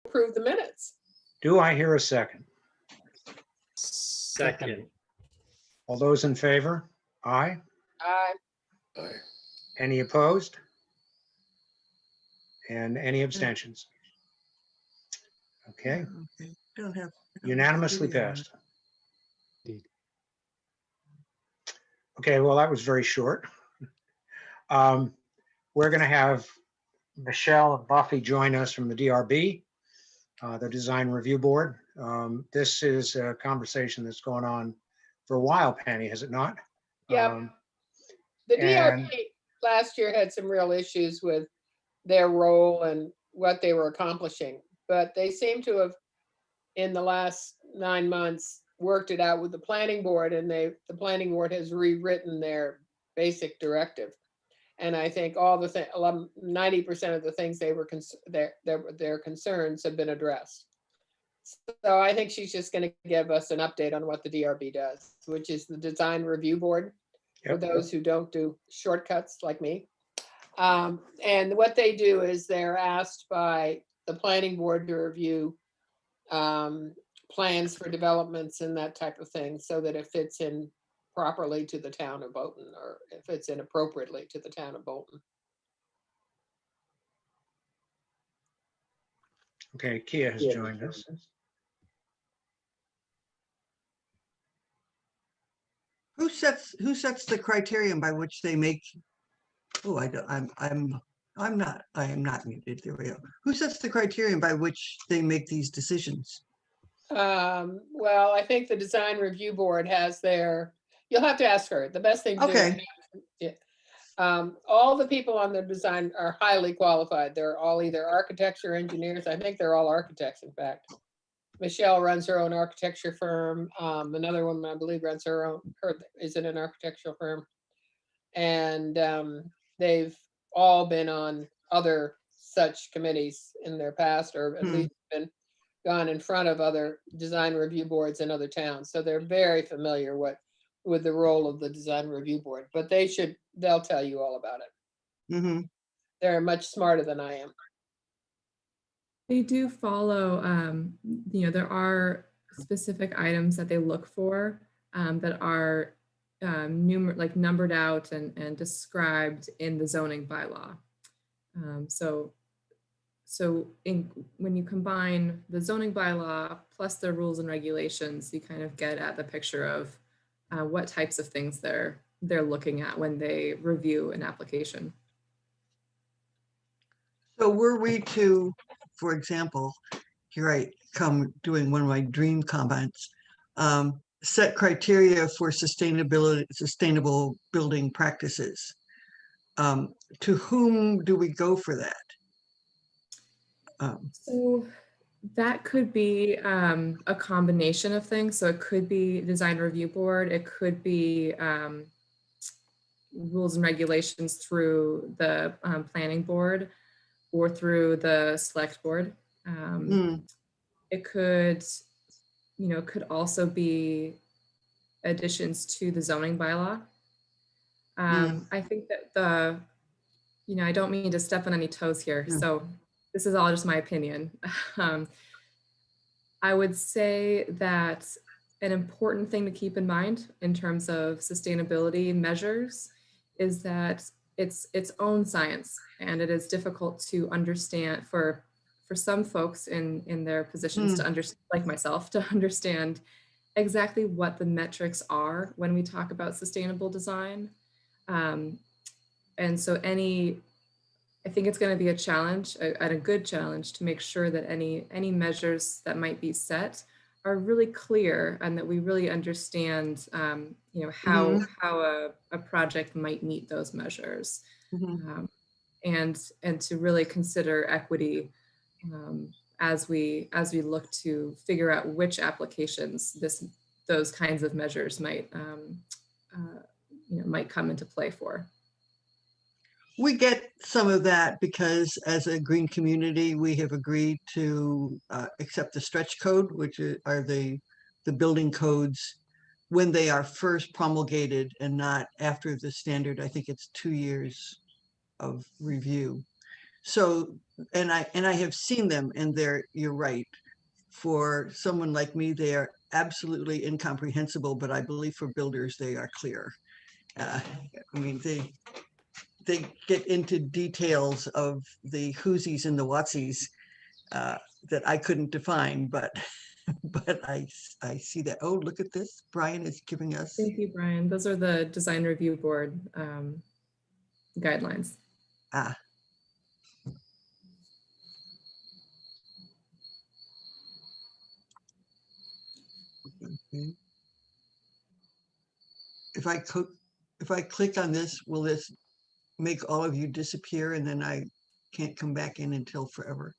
approve the minutes. Do I hear a second? Second. All those in favor? Aye. Aye. Any opposed? And any abstentions? Okay, Okay. Don't have. unanimously video on. passed. Indeed. Okay, well, that was very short. We're going to have Michelle and Buffy join us from the DRB, the Design Review Board. This is a conversation that's going on for a while, Penny, has it not? Yep. The and- DRB last year had some real issues with their role and what they were accomplishing, but they seem to have, in the last 9 months, worked it out with the planning board, and the planning board has rewritten their basic directive. And I think all the 90% of the things they were their concerns have been addressed. So I think she's just going to give us an update on what the DRB does, which is the Design Review Board, for Yep. those who don't do shortcuts like me. And what they do is they're asked by the planning board to review plans for developments and that type of thing, so that it fits in properly to the town of Bolton, or it fits in appropriately to the town of Bolton. Okay, Kia has joined us. Who sets the criterion by which they make? Oh, I am not muted. There we go. Who sets the criterion by which they make these decisions? Well, I think the Design Review Board has their, you'll have to ask her. The best thing to do. Okay. Yeah. All the people on the design are highly qualified. They're all either architecture engineers. I think they're all architects, in fact. Michelle runs her own architecture firm. Another one, I believe, runs is in an architectural firm. And they've all been on other such committees in their past, or at least been gone in front of other design review boards in other towns. So they're very familiar with the role of the Design Review Board, but they'll tell you all about it. Mm-hmm. They're much smarter than I am. They do follow, there are specific items that they look for that are numbered out and described in the zoning bylaw. When you combine the zoning bylaw plus the rules and regulations, you kind of get at the picture of what types of things they're looking at when they review an application. So were we to, for example, here I come doing one of my dream comments, set criteria for sustainable building practices. To whom do we go for that? So that could be a combination of things. So it could be Design Review Board, it could be rules and regulations through the planning board or through the select board. It could, could also be additions to the zoning bylaw. I think that I don't mean to step on any toes here. So this is all just my opinion. I would say that an important thing to keep in mind in terms of sustainability measures is that it's its own science, and it is difficult to understand for some folks in their positions to understand, like myself, to understand exactly what the metrics are when we talk about sustainable design. And so I think it's going to be a challenge, and a good challenge, to make sure that any measures that might be set are really clear, and that we really understand, how a project might meet those measures, and to really consider equity as we look to figure out which applications those kinds of measures might come into play for. We get some of that because as a green community, we have agreed to accept the stretch code, which are the building codes when they are first promulgated and not after the standard. I think it's 2 years of review. So, and I have seen them, and you're right. For someone like me, they are absolutely incomprehensible, but I believe for builders, they are clear. I mean, they get into details of the whosies and the whatsies that I couldn't define, but but I see that. Oh, look at this. Brian is giving us. Thank you, Brian. Those are the design review board guidelines. Ah. Okay. If I click on this, will this make all of you disappear and then I can't come back in until forever?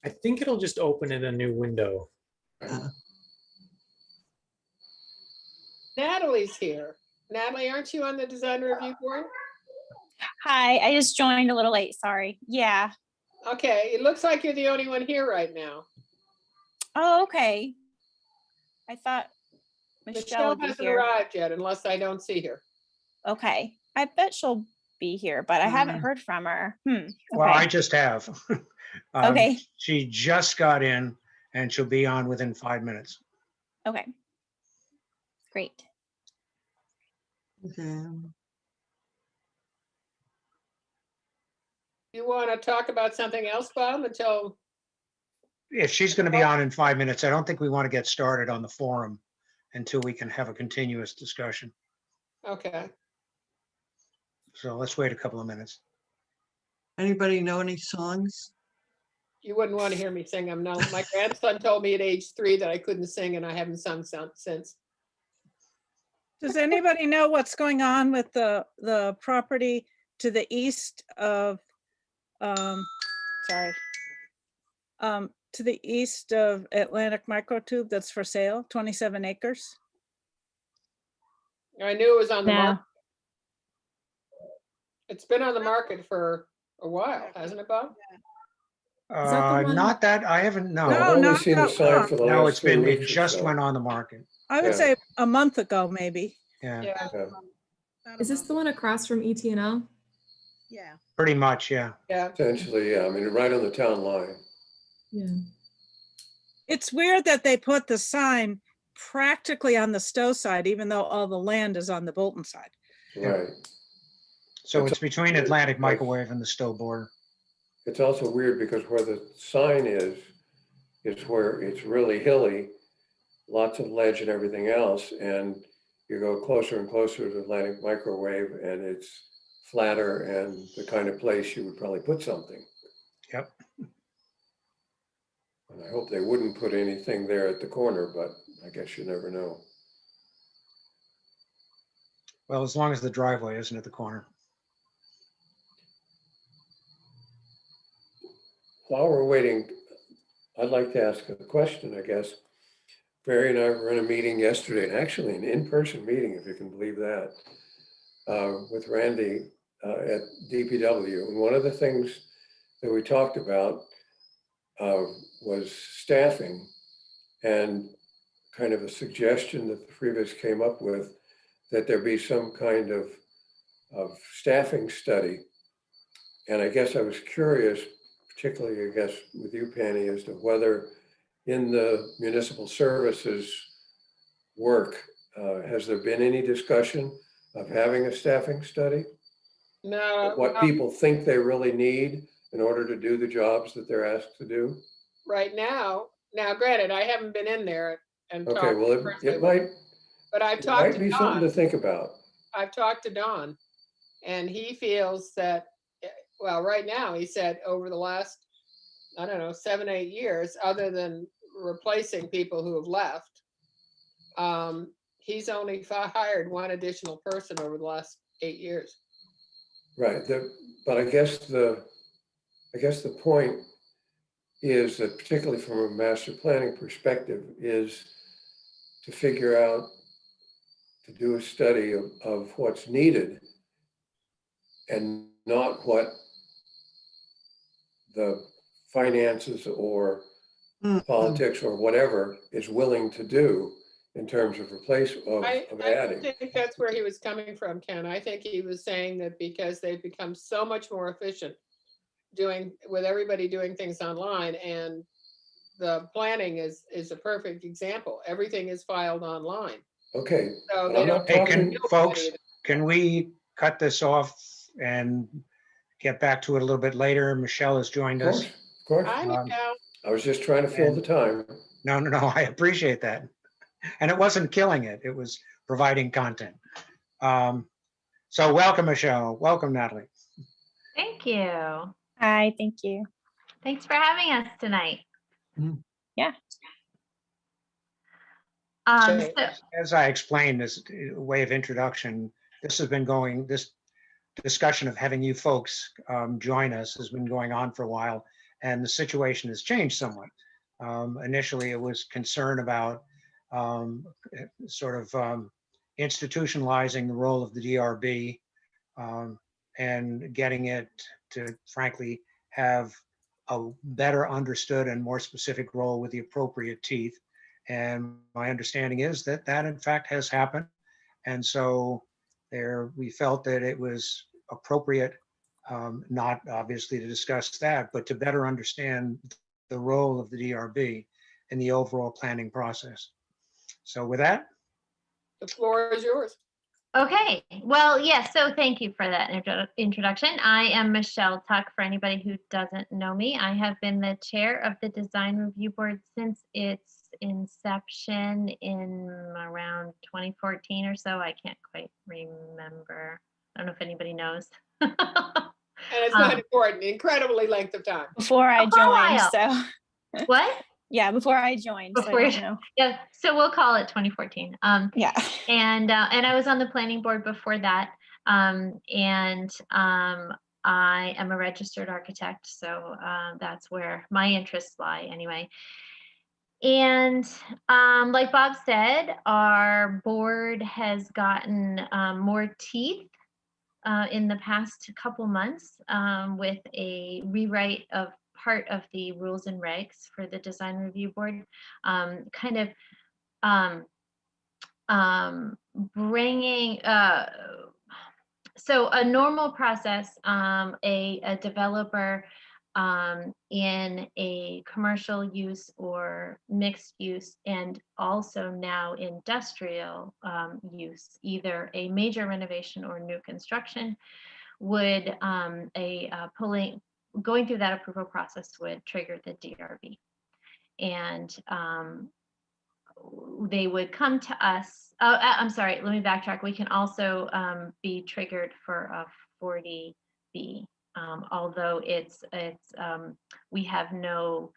I think it'll just open in a new window. Natalie's here. Natalie, aren't you on the design review board? Hi, I just joined a little late, sorry. Yeah. Okay, it looks like you're the only one here right now. Oh, okay. I thought Michelle Michelle would be hasn't here. arrived yet unless I don't see her. Okay. I bet she'll be here, but I haven't Mm. heard from her. Well, I Okay. just have. Okay. She just got in and she'll be on within 5 minutes. Okay. Great. Okay. You want to talk about something else, Bob, until, If she's going to be on in 5 minutes, I don't think we want to get started on the forum until we can have a continuous discussion. okay. So let's wait a couple of minutes. Anybody know any songs? You wouldn't want to hear me sing them. No, my grandson told me at age 3 that I couldn't sing and I haven't sung since. Does anybody know what's going on with the property to the east of, sorry, to the east of Atlantic Microtube that's for sale, 27 acres? I knew it was on the No. market. It's been on the market for a while, hasn't it, Bob? that the one- Not that, I haven't, No, no. I've only no, seen no, the sign for the No, last it's 3 been, it weeks or just so. went on the market. I would Yeah. say a month ago, maybe. Yeah, Yeah, Yeah. Not a Is this month. the one across from E ETNL? Yeah. pretty much, yeah. yeah. Essentially, yeah, I mean, right on the town line. Yeah. It's weird that they put the sign practically on the Stowe side, even though all the land is on the Bolton side. Yeah. Right. So It's it's between weird Atlantic because- Microwave and the Stowe border. It's also weird because where the sign is where it's really hilly, lots of ledge and everything else. And you go closer and closer to Atlantic Microwave and it's flatter and the kind of place you would probably put something. Yep. And I hope they wouldn't put anything there at the corner, but I guess you never know. Well, as long as the driveway isn't at the corner. While we're waiting, I'd like to ask a question, I guess. Barry and I were in a meeting yesterday, and actually an in-person meeting, if you can believe that, with Randy at DPW. And one of the things that we talked about was staffing and kind of a suggestion that the three of us came up with, that there be some kind of staffing study. And I guess I was curious, particularly, I guess, with you, Penny, as to whether in the municipal services work, has there been any discussion of having a staffing study? No, What well, people think they really need in order to do the jobs that they're asked to do? right now granted, I haven't been in there and Okay, talked well, personally it with- might, but I've it talked might to be something to Don. think about. I've talked to Don, and he feels that, well, right now, he said over the last, I don't know, 7, 8 years, other than replacing people who have left, he's only hired one additional person over the last 8 years. Right, but I guess the point is that, particularly from a master planning perspective, is to figure out, to do a study of what's needed and not what the finances or Mm, politics or whatever is willing to do in terms of I of don't adding. think that's where he was coming from, Ken. I think he was saying that because they've become so much more efficient with everybody doing things online, and the planning is a perfect example. Everything is filed online. Okay, So but they I'm don't. not Hey, talking, folks, can we cut this off and get back to it a little bit later? Michelle has joined of us. course. Hi, Michelle. I was just trying to fill the time. No, I appreciate that. And it wasn't killing it. It was providing content. So welcome, Michelle. Welcome, Natalie. Thank you. Hi, thank you. Thanks for having us tonight. Yeah. Okay. So, As I explained, this way of introduction, this discussion of having you folks join us has been going on for a while, and the situation has changed somewhat. Initially, it was concern about institutionalizing the role of the DRB and getting it to, frankly, have a better understood and more specific role with the appropriate teeth. And my understanding is that that in fact has happened. And so we felt that it was appropriate, not obviously to discuss that, but to better understand the role of the DRB in the overall planning process. So with that, The floor is yours. okay. Well, yes. So thank you for that introduction. I am Michelle Tuck. For anybody who doesn't know me, I have been the chair of the Design Review Board since its inception in around 2014 or so. I can't quite remember. I don't know if anybody knows. And it's not important. Incredibly length of time. Before I For a joined, while. so What? yeah, before I joined. So Before I you- don't know. Yeah. So we'll call it 2014. Yeah. And I was on the planning board before that. I am a registered architect, so that's where my interests lie anyway. And like Bob said, our board has gotten more teeth in the past couple months with a rewrite of part of the rules and regs for the design review board, bringing so a normal process, a developer in a commercial use or mixed use, and also now industrial use, either a major renovation or new construction, would going through that approval process would trigger the DRB. And they would come to us. I'm sorry, let me backtrack. We can also be triggered for a 40B, although we have no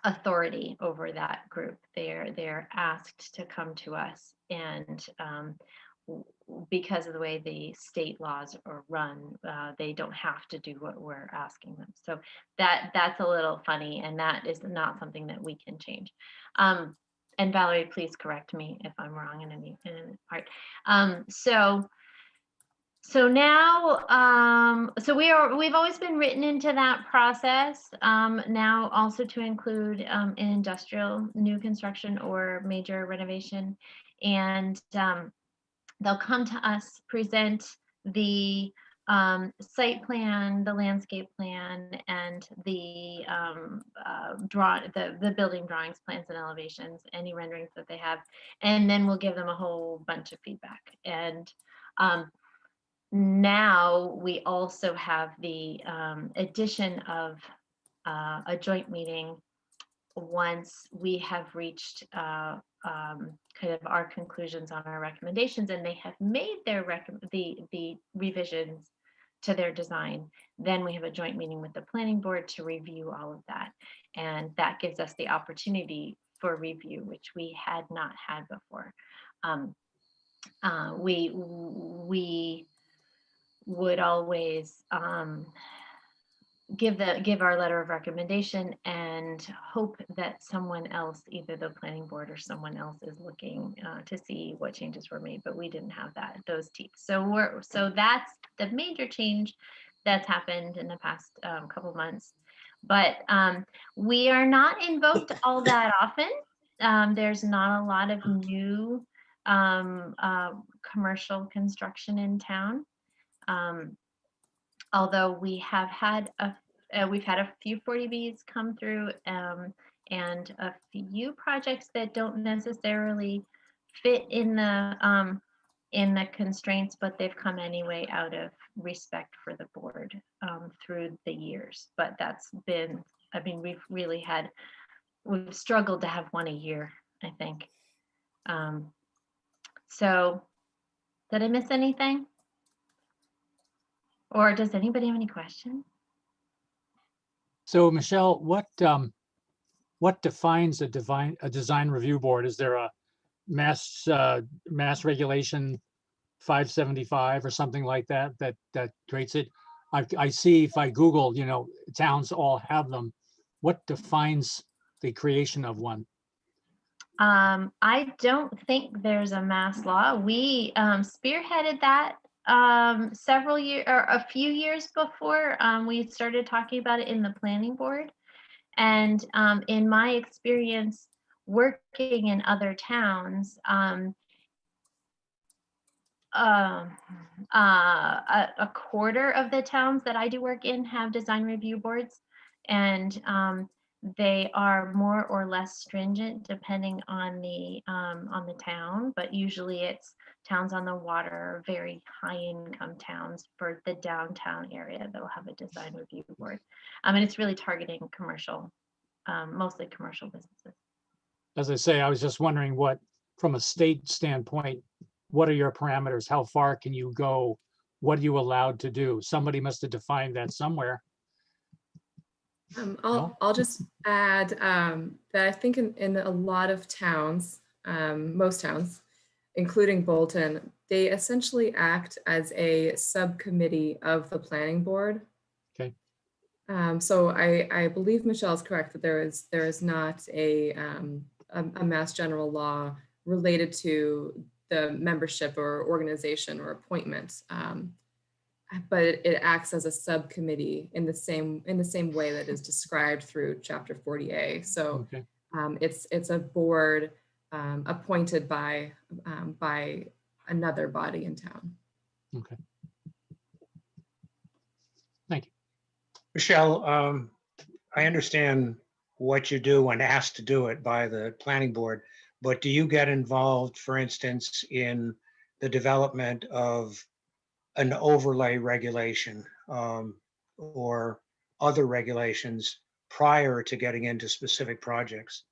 authority over that group. They're asked to come to us, and because of the way the state laws are run, they don't have to do what we're asking them. So that's a little funny, and that is not something that we can change. And Valerie, please correct me if I'm wrong in any part. So now, we've always been written into that process. Now also to include an industrial new construction or major renovation, and they'll come to us, present the site plan, the landscape plan, and the the building drawings, plans, and elevations, any renderings that they have, and then we'll give them a whole bunch of feedback. And now we also have the addition of a joint meeting once we have reached kind of our conclusions on our recommendations, and they have made their the revisions to their design. Then we have a joint meeting with the planning board to review all of that, and that gives us the opportunity for review, which we had not had before. We would always give our letter of recommendation and hope that someone else, either the planning board or someone else, is looking to see what changes were made, but we didn't have those teeth. So that's the major change that's happened in the past couple months. But we are not invoked all that often. There's not a lot of new commercial construction in town. although we have had we've had a few 40Bs come through, and a few projects that don't necessarily fit in the constraints, but they've come anyway out of respect for the board through the years. But that's been, I mean, we've struggled to have one a year, I think. So did I miss anything? Or does anybody have any questions? So Michelle, what defines a design review board? Is there a mass regulation 575 or something like that creates it? I see if I Google, towns all have them. What defines the creation of one? I don't think there's a mass law. We spearheaded that several years or a few years before we started talking about it in the planning board. And in my experience working in other towns, a quarter of the towns that I do work in have design review boards, and they are more or less stringent depending on the town, but usually it's towns on the water, very high income towns. For the downtown area, they'll have a design review board. And it's really targeting commercial, mostly commercial businesses. As I say, I was just wondering what, from a state standpoint, what are your parameters? How far can you go? What are you allowed to do? Somebody must have defined that somewhere. I'll just add that I think in a lot of towns, most towns, including Bolton, they essentially act as a subcommittee of the planning board. Okay. So I believe Michelle is correct that there is not a mass general law related to the membership or organization or appointment. But it acts as a subcommittee in the same way that is described through Chapter 40A. So Okay. It's a board appointed by another body in town. Okay. Thank you. Michelle, I understand what you do when asked to do it by the planning board, but do you get involved, for instance, in the development of an overlay regulation or other regulations prior to getting into specific projects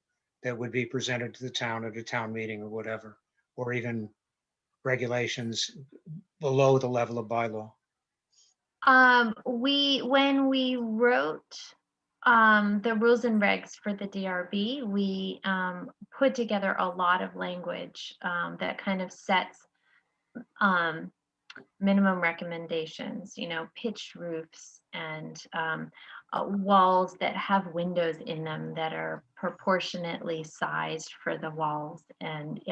that would be presented to the town at a town meeting or whatever, or even regulations below the level of bylaw? When we wrote the rules and regs for the DRB, we put together a lot of language that kind of sets minimum recommendations, pitched roofs and walls that have windows in them that are proportionately sized for the walls, and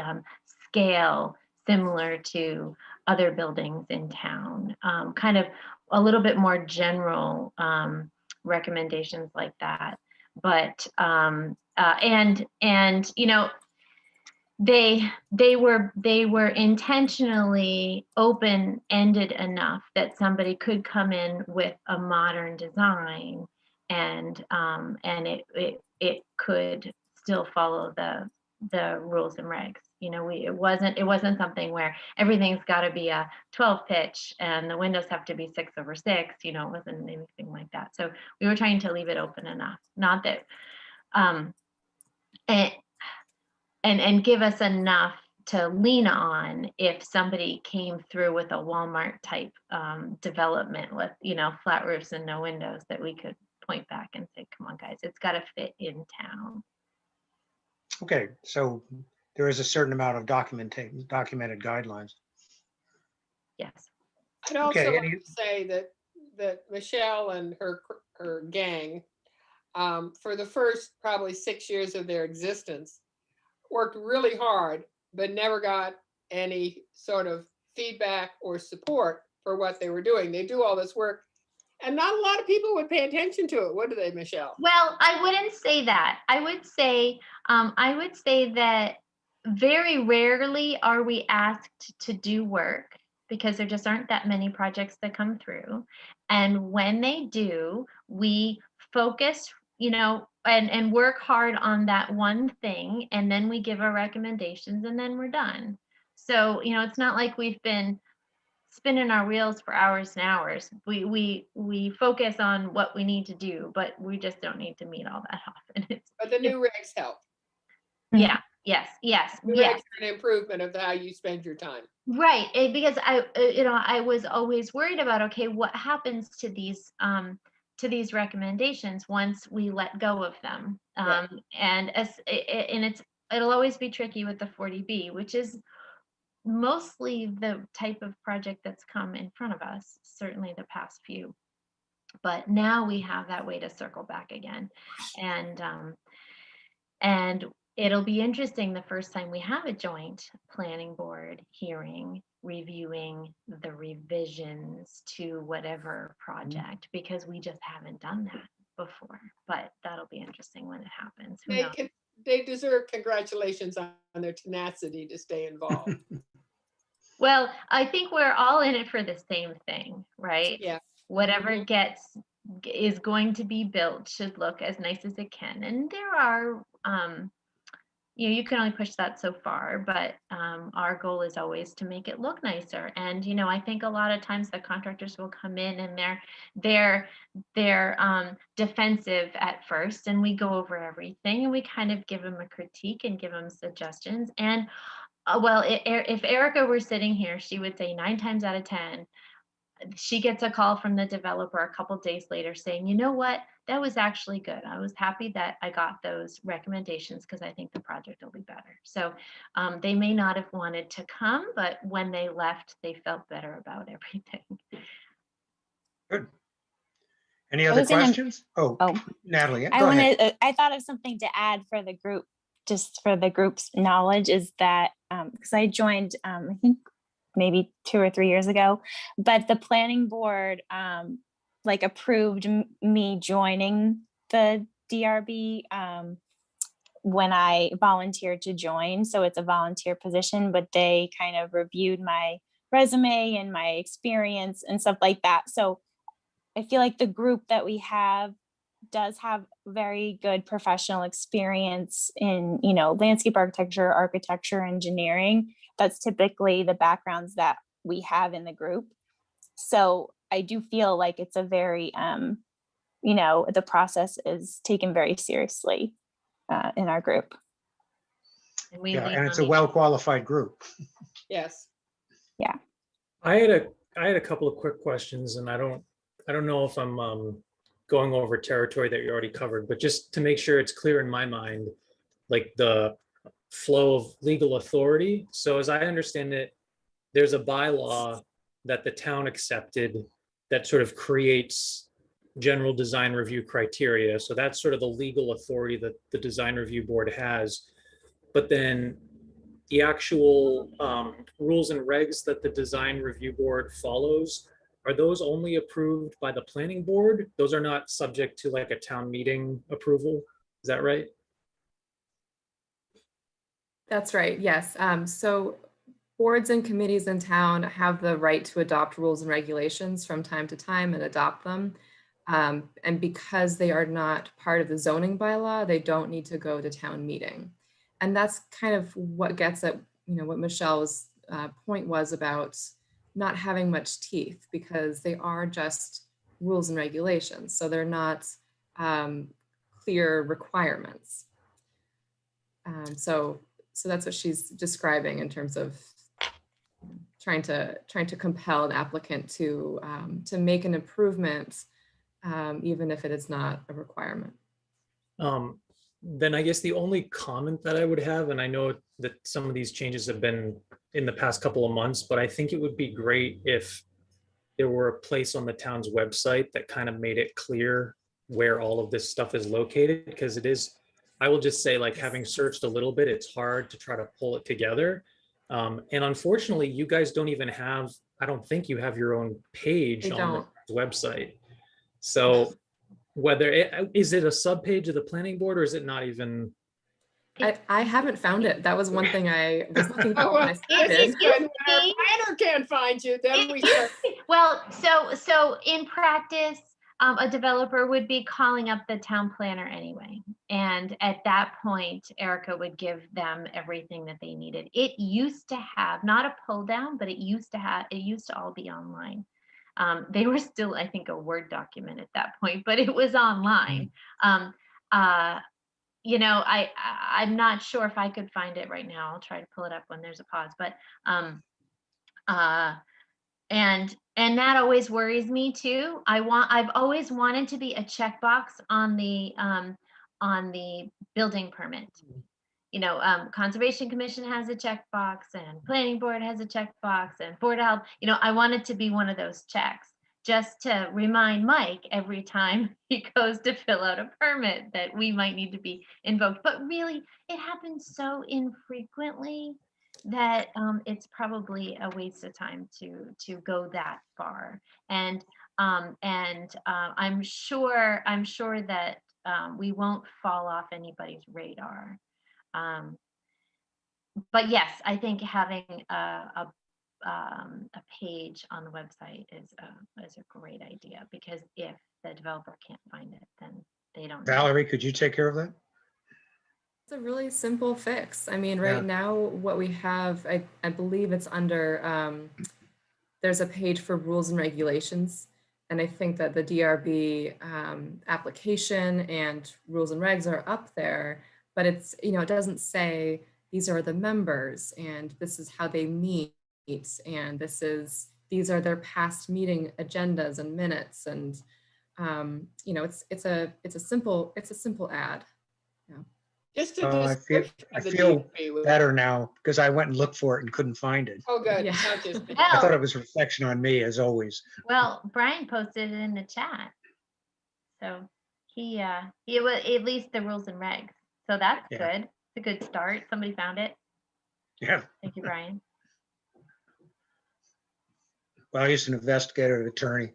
scale similar to other buildings in town, kind of a little bit more general recommendations like that. But they were intentionally open-ended enough that somebody could come in with a modern design and it could still follow the rules and regs. It wasn't something where everything's got to be a 12 pitch and the windows have to be 6/6. It wasn't anything like that. So we were trying to leave it open enough, not that and give us enough to lean on if somebody came through with a Walmart type development with flat roofs and no windows, that we could point back and say, come on guys, it's got to fit in town. Okay, so there is a certain amount of documented guidelines. Yes. I'd also Okay, like to say that Michelle and her gang, for the first probably 6 years of their existence, worked really hard, but never got any sort of feedback or support for what they were doing. They do all this work and not a lot of people would pay attention to it. Would they, Michelle? Well, I wouldn't say that. I would say that very rarely are we asked to do work because there just aren't that many projects that come through. And when they do, we focus, and work hard on that one thing, and then we give our recommendations, and then we're done. So, it's not like we've been spinning our wheels for hours and hours. We focus on what we need to do, but we just don't need to meet all that often. But the new regs help. Yeah, yes. The regs are an improvement of how you spend your time. Right, because I was always worried about, okay, what happens to these recommendations once we let go of them? Right. And it'll always be tricky with the 40B, which is mostly the type of project that's come in front of us, certainly the past few. But now we have that way to circle back again, and it'll be interesting the first time we have a joint planning board hearing, reviewing the revisions to whatever project, because we just haven't done that before. But that'll be interesting when it happens. Who knows? They deserve congratulations on their tenacity to stay involved. Well, I think we're all in it for the same thing, right? Yeah. Whatever is going to be built should look as nice as it can. And there are, you can only push that so far, but our goal is always to make it look nicer. And, I think a lot of times the contractors will come in and they're defensive at first, and we go over everything and we kind of give them a critique and give them suggestions. And if Erica were sitting here, she would say 9 times out of 10, she gets a call from the developer a couple days later saying, you know what, that was actually good. I was happy that I got those recommendations because I think the project will be better. So they may not have wanted to come, but when they left, they felt better about everything. Good. Any other questions? Oh, Natalie, go ahead. I thought of something to add for the group, just for the group's knowledge, is that because I joined, I think maybe 2 or 3 years ago, but the planning board approved me joining the DRB when I volunteered to join. So it's a volunteer position, but they kind of reviewed my resume and my experience and stuff like that. So I feel like the group that we have does have very good professional experience in, landscape architecture, engineering. That's typically the backgrounds that we have in the group. So I do feel like it's a very, the process is taken very seriously in our group. And it's a well-qualified group. Yes. Yeah. I had a couple of quick questions, and I don't know if I'm going over territory that you already covered, but just to make sure it's clear in my mind, like the flow of legal authority. So as I understand it, there's a bylaw that the town accepted that sort of creates general design review criteria. So that's sort of the legal authority that the design review board has. But then the actual rules and regs that the design review board follows, are those only approved by the planning board? Those are not subject to like a town meeting approval? Is that right? That's right, yes. So boards and committees in town have the right to adopt rules and regulations from time to time and adopt them. And because they are not part of the zoning bylaw, they don't need to go to town meeting. And that's kind of what gets at, what Michelle's point was about not having much teeth, because they are just rules and regulations. So they're not clear requirements. So that's what she's describing in terms of trying to compel an applicant to make an improvement, even if it is not a requirement. Then I guess the only comment that I would have, and I know that some of these changes have been in the past couple of months, but I think it would be great if there were a place on the town's website that kind of made it clear where all of this stuff is located, because it is, I will just say, like, having searched a little bit, it's hard to try to pull it together. And unfortunately, you guys don't even have, I don't think you have your own page on the website. So whether is it a sub page of the planning board, or is it not even I haven't found it. That was one thing I was looking Oh, for when I well, started. this is good. When our See? planner can't find you, then we start. Well, so in practice, a developer would be calling up the town planner anyway. And at that point, Erica would give them everything that they needed. It used to have, not a pull down, but it used to all be online. They were still, I think, a Word document at that point, but it was online. You know, I'm not sure if I could find it right now. I'll try to pull it up when there's a pause, but and that always worries me too. I've always wanted to be a checkbox on the building permit. You know, Conservation Commission has a checkbox and Planning Board has a checkbox and Board of Health. You know, I wanted to be one of those checks just to remind Mike every time he goes to fill out a permit that we might need to be invoked. But really, it happens so infrequently that it's probably a waste of time to go that far. And I'm sure that we won't fall off anybody's radar. But yes, I think having a page on the website is a great idea, because if the developer can't find it, then they don't know. Valerie, could you take care of that? It's a really simple fix. I mean, right Yeah. now what we have, I believe it's under, there's a page for rules and regulations. And I think that the DRB application and rules and regs are up there, but it's, you know, it doesn't say these are the members and this is how they meet and these are their past meeting agendas and minutes. And, you know, it's a simple ad. Yeah. Just a I description I of the feel DRB would- better now because I went and looked for it and couldn't find it. Oh, good. Yeah. Not just me. I thought Well, it was a reflection on me as always. Brian posted it in the chat, so he was at least the rules and regs. So that's Yeah. good. It's a good start. Somebody found it. Yeah. Thank you, Brian. Well, he's an investigative attorney.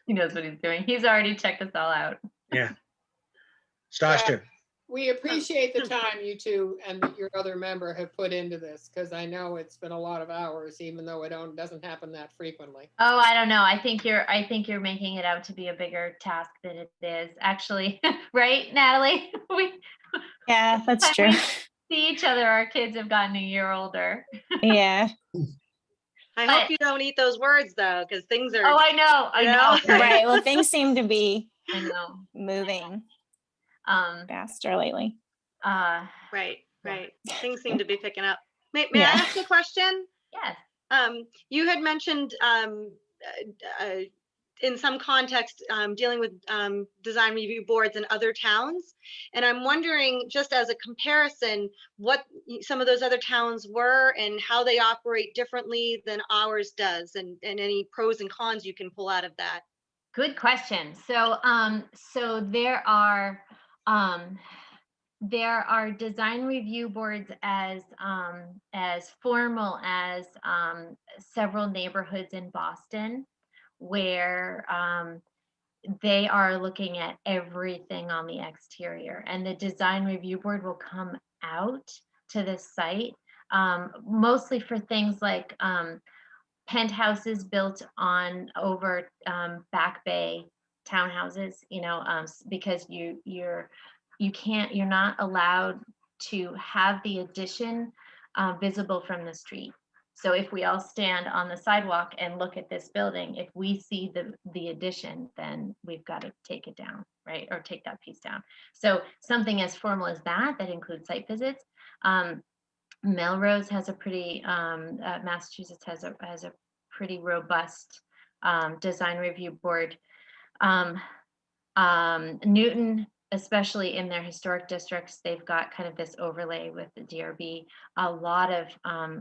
He knows what he's doing. He's already checked us all out. Yeah. Stasha, We appreciate the time you two and your other member have put into this, because I know it's been a lot of hours, even though it doesn't happen that frequently. Oh, I don't know. I think you're making it out to be a bigger task than it is actually. Right, Natalie? We Yeah, that's true. see each other. Our kids have gotten a year older. Yeah. I But- hope you don't eat those words though, because things are. Oh, I know. I Yeah. know. Right. Well, things seem to be I know. moving Um, faster lately. Right, Yeah. right. Things seem to be picking up. May I Yeah. ask a question? yes. You had mentioned in some context dealing with design review boards in other towns, and I'm wondering, just as a comparison, what some of those other towns were and how they operate differently than ours does, and any pros and cons you can pull out of that. Good question. So, so there are design review boards as formal as several neighborhoods in Boston, where they are looking at everything on the exterior, and the design review board will come out to the site, mostly for things like penthouses built on over Back Bay townhouses, you know, because you're not allowed to have the addition visible from the street. So if we all stand on the sidewalk and look at this building, if we see the addition, then we've got to take it down, right? Or take that piece down. So something as formal as that includes site visits. Melrose has a pretty, Massachusetts has a pretty robust design review board. Newton, especially in their historic districts, they've got kind of this overlay with the DRB. A lot of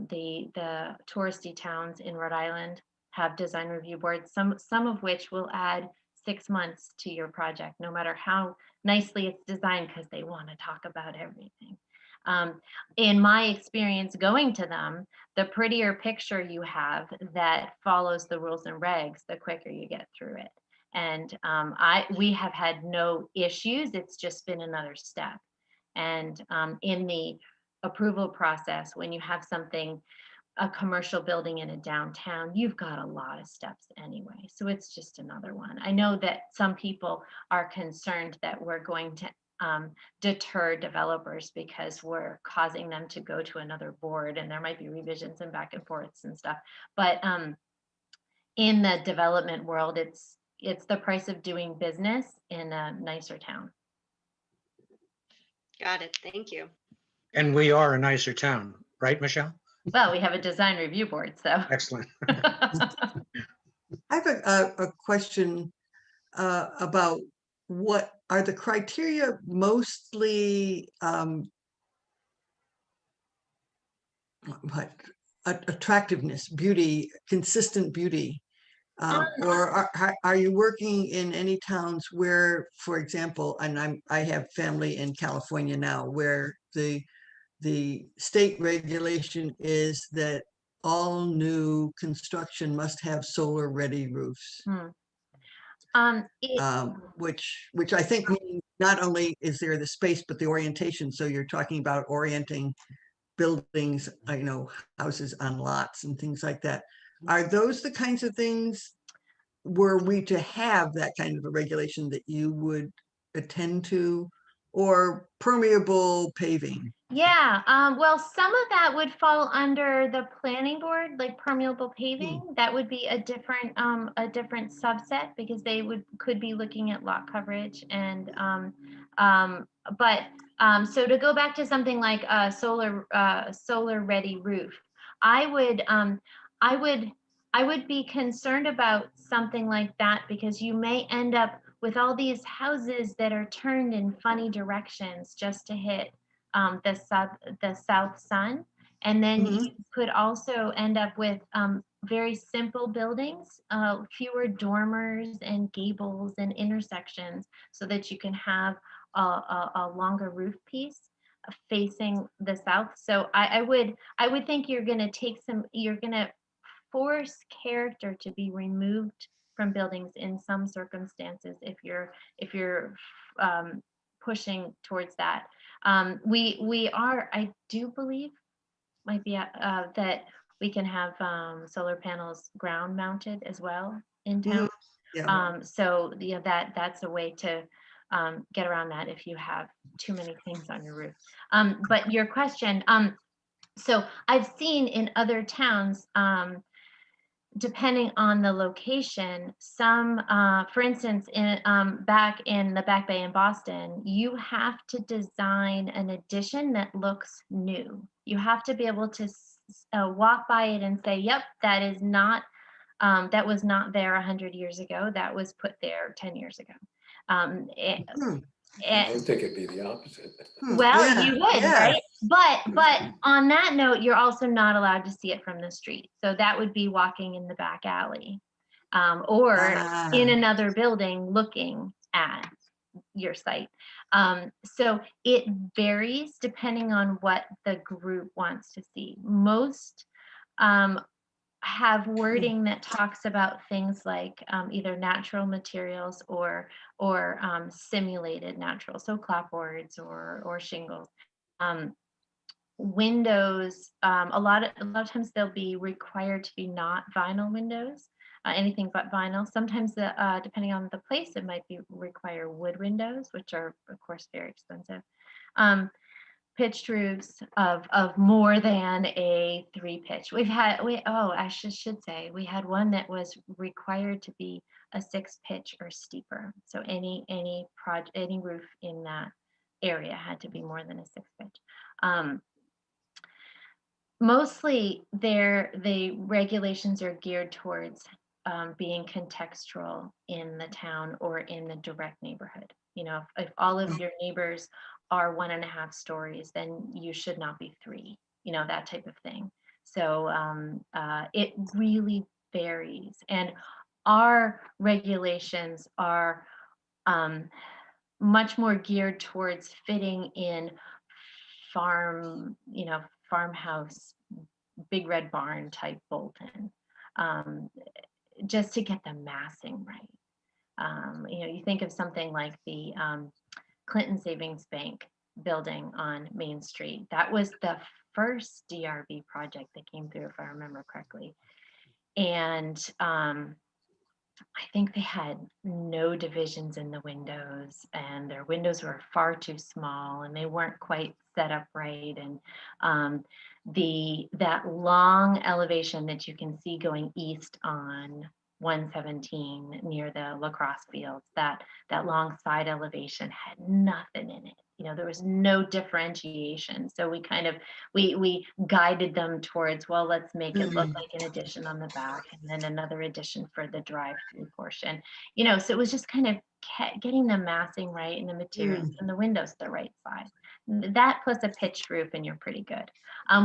the touristy towns in Rhode Island have design review boards, some of which will add 6 months to your project, no matter how nicely it's designed, because they want to talk about everything. In my experience going to them, the prettier picture you have that follows the rules and regs, the quicker you get through it. And we have had no issues. It's just been another step. And in the approval process, when you have something, a commercial building in a downtown, you've got a lot of steps anyway. So it's just another one. I know that some people are concerned that we're going to deter developers because we're causing them to go to another board, and there might be revisions and back and forths and stuff. But in the development world, it's the price of doing business in a nicer town. Got it. Thank you. And we are a nicer town, right, Michelle? Well, we have a design review board, so. Excellent. I have a question about what are the criteria mostly what attractiveness, beauty, consistent beauty, or are you working in any towns where, for example, and I have family in California now, where the state regulation is that all new construction must have solar ready roofs. Which I think means not only is there the space, but the orientation. So you're talking about orienting buildings, houses on lots and things like that. Are those the kinds of things, were we to have that kind of a regulation, that you would attend to, or permeable paving? Yeah, well, some of that would fall under the planning board, like permeable paving. That would be a different subset, because they could be looking at lot coverage. And so to go back to something like a solar ready roof, I would be concerned about something like that, because you may end up with all these houses that are turned in funny directions just to hit the south sun. And then you could also end up with very simple buildings, fewer dormers and gables and intersections, so that you can have a longer roof piece facing the south. So I would think you're going to force character to be removed from buildings in some circumstances if you're pushing towards that. We are, I do believe, might be that we can have solar panels ground mounted as well in town. So that's a way to get around that if you have too many things on your roof. But your question, so I've seen in other towns, depending on the location, some, for instance, back in the Back Bay in Boston, you have to design an addition that looks new. You have to be able to walk by it and say, yep, that is not, that was not there 100 years ago. That was put there 10 years ago. I would think it'd be the opposite. Well, you would, right? But on that note, you're also not allowed to see it from the street. So that would be walking in the back alley, or in another building looking at your site. So it varies depending on what the group wants to see. Most have wording that talks about things like either natural materials or simulated natural, so clapboards or shingles. Windows, a lot of times they'll be required to be not vinyl windows, anything but vinyl. Sometimes depending on the place, it might require wood windows, which are of course very expensive. Pitched roofs of more than a 3-pitch. I should say we had one that was required to be a 6-pitch or steeper. So any roof in that area had to be more than a 6-pitch. Mostly the regulations are geared towards being contextual in the town or in the direct neighborhood. If all of your neighbors are 1.5 stories, then you should not be 3, that type of thing. So it really varies. And our regulations are much more geared towards fitting in farmhouse, big red barn type Bolton, just to get the massing right. You think of something like the Clinton Savings Bank building on Main Street. That was the first DRB project that came through, if I remember correctly. And I think they had no divisions in the windows, and their windows were far too small, and they weren't quite set up right. And that long elevation that you can see going east on 117 near the lacrosse fields, that long side elevation had nothing in it. There was no differentiation. So we kind of, we guided them towards, well, let's make it look like an addition on the back, and then another addition for the drive-through portion. So it was just kind of getting the massing right and the materials and the windows the right size. That plus a pitched roof and you're pretty good.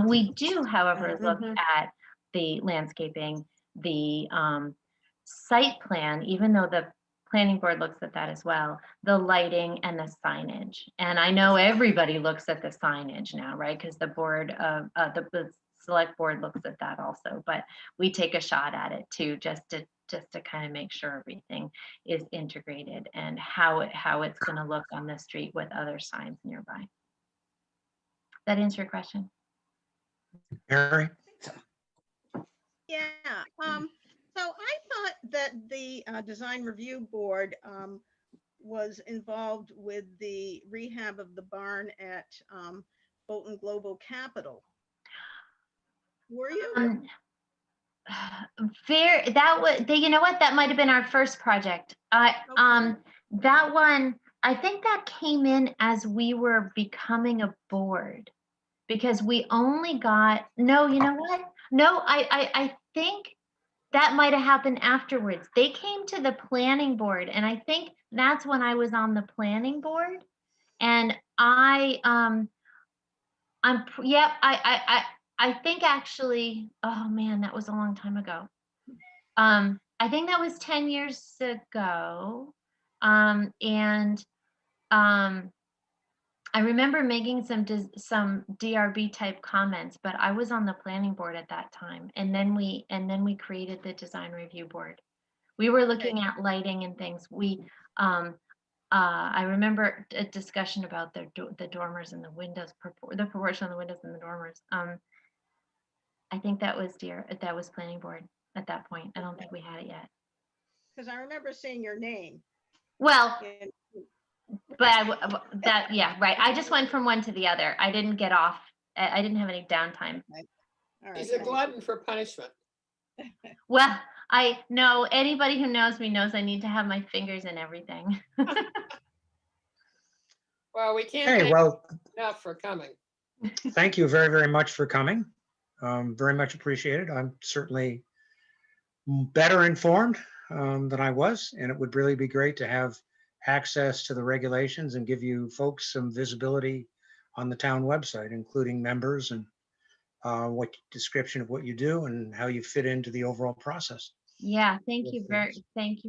We do, however, look at the landscaping, the site plan, even though the planning board looks at that as well, the lighting and the signage. And I know everybody looks at the signage now, right? Because the board of the select board looks at that also, but we take a shot at it too, just to kind of make sure everything is integrated and how it's going to look on the street with other signs nearby. That answer your question? Mary? Yeah, so I thought that the design review board was involved with the rehab of the barn at Bolton Global Capital. Were you? You know what? That might have been our first project. That one, I think that came in as we were becoming a board, because we only got, no, you know what? No, I think that might have happened afterwards. They came to the planning board, and I think that's when I was on the planning board. And I think actually, oh man, that was a long time ago. I think that was 10 years ago. I remember making some DRB type comments, but I was on the planning board at that time. And then we created the design review board. We were looking at lighting and things. I remember a discussion about the dormers and the windows, the proportion of the windows and the dormers. I think that was planning board at that point. I don't think we had it yet. Because I remember seeing your name. Well, but yeah, right. I just went from one to the other. I didn't get off. I didn't have any downtime. He's a glutton for punishment. Well, I know anybody who knows me knows I need to have my fingers in everything. Well, we can't Hey, thank well, you enough for coming. thank you very, very much for coming. Very much appreciated. I'm certainly better informed than I was, and it would really be great to have access to the regulations and give you folks some visibility on the town website, including members and what description of what you do and how you fit into the overall process. Yeah, thank you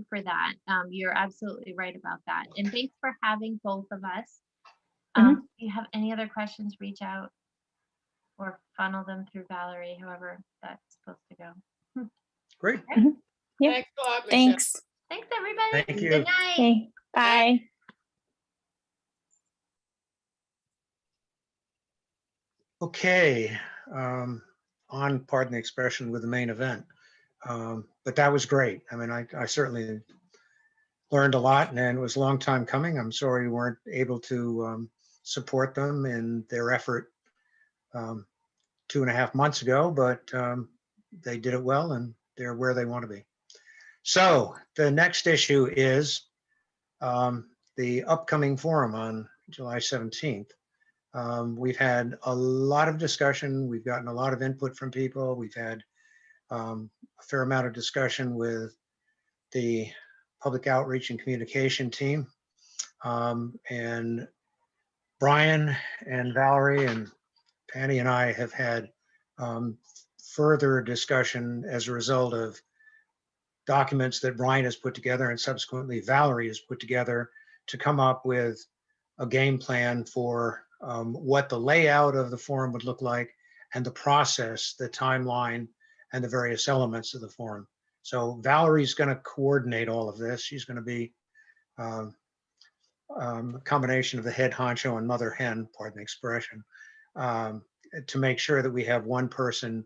for that. You're absolutely right about that. And thanks for having both of us. If you have any other questions, reach out or funnel them through Valerie, however that's supposed to go. Great. Yep. Thanks a lot, Michelle. Thanks. Thanks, everybody. Thank you. Good night. Okay, bye. Okay, on, pardon the expression, with the main event. But that was great. I mean, I certainly learned a lot, and it was a long time coming. I'm sorry we weren't able to support them in their effort 2.5 months ago, but they did it well and they're where they want to be. So the next issue is the upcoming forum on July 17th. We've had a lot of discussion. We've gotten a lot of input from people. We've had a fair amount of discussion with the public outreach and communication team. And Brian and Valerie and Penny and I have had further discussion as a result of documents that Brian has put together and subsequently Valerie has put together to come up with a game plan for what the layout of the forum would look like and the process, the timeline, and the various elements of the forum. So Valerie's going to coordinate all of this. She's going to be combination of the head honcho and mother hen, pardon the expression, to make sure that we have one person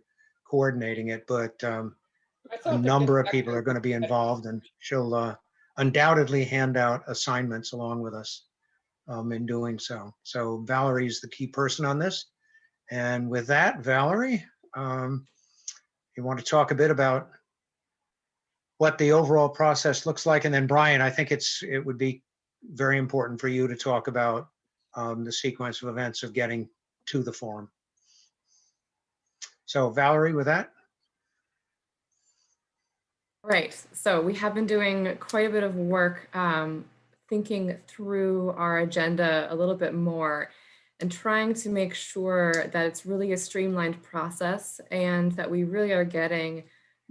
coordinating it, but I a thought the number of people conductor- are going to be involved, and she'll undoubtedly hand out assignments along with us in doing so. So Valerie's the key person on this. And with that, Valerie, you want to talk a bit about what the overall process looks like? And then Brian, I think it would be very important for you to talk about the sequence of events of getting to the forum. So Valerie, with that. Right. So we have been doing quite a bit of work thinking through our agenda a little bit more and trying to make sure that it's really a streamlined process and that we really are getting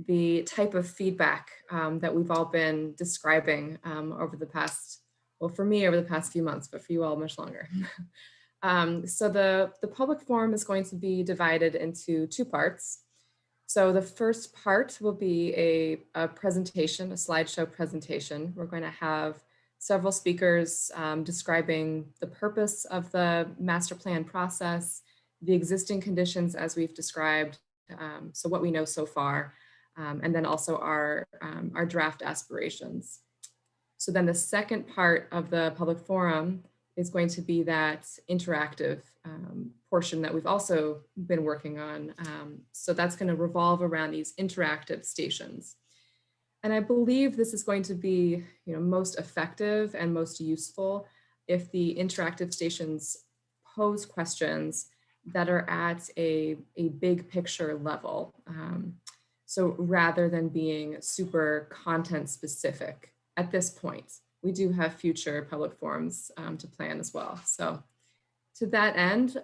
the type of feedback that we've all been describing over the past, well, for me over the past few months, but for you all much longer. So the public forum is going to be divided into two parts. So the first part will be a presentation, a slideshow presentation. We're going to have several speakers describing the purpose of the master plan process, the existing conditions as we've described, so what we know so far, and then also our draft aspirations. So then the second part of the public forum is going to be that interactive portion that we've also been working on. So that's going to revolve around these interactive stations. And I believe this is going to be, most effective and most useful if the interactive stations pose questions that are at a big picture level. So rather than being super content specific at this point, we do have future public forums to plan as well. So to that end,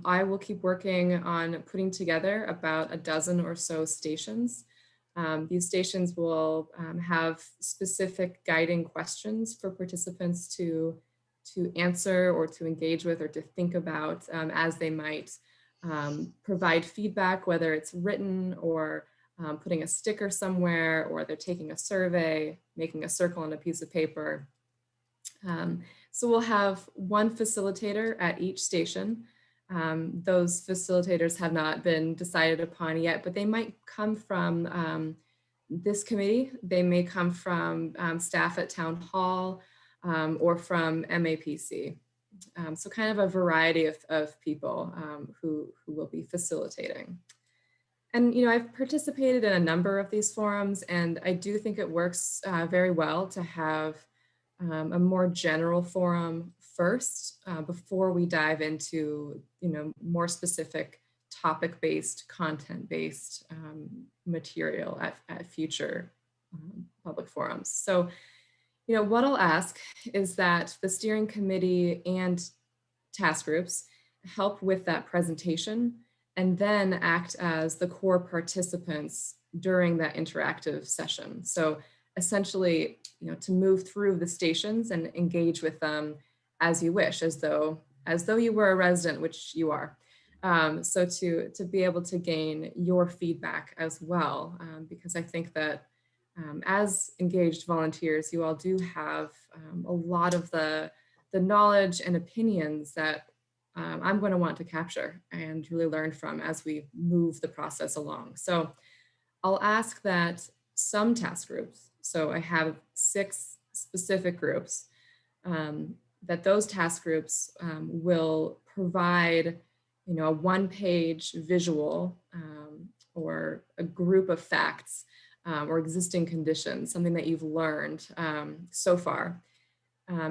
I will keep working on putting together about a dozen or so stations. These stations will have specific guiding questions for participants to answer or to engage with or to think about as they might provide feedback, whether it's written or putting a sticker somewhere, or they're taking a survey, making a circle on a piece of paper. So we'll have one facilitator at each station. Those facilitators have not been decided upon yet, but they might come from this committee. They may come from staff at Town Hall or from MAPC. So kind of a variety of people who will be facilitating. And, I've participated in a number of these forums, and I do think it works very well to have a more general forum first before we dive into, more specific topic-based, content-based material at future public forums. So, what I'll ask is that the steering committee and task groups help with that presentation and then act as the core participants during that interactive session. So essentially, to move through the stations and engage with them as you wish, as though you were a resident, which you are. So to be able to gain your feedback as well, because I think that as engaged volunteers, you all do have a lot of the knowledge and opinions that I'm going to want to capture and really learn from as we move the process along. So I'll ask that some task groups, so I have 6 specific groups, that those task groups will provide, a one-page visual or a group of facts or existing conditions, something that you've learned so far.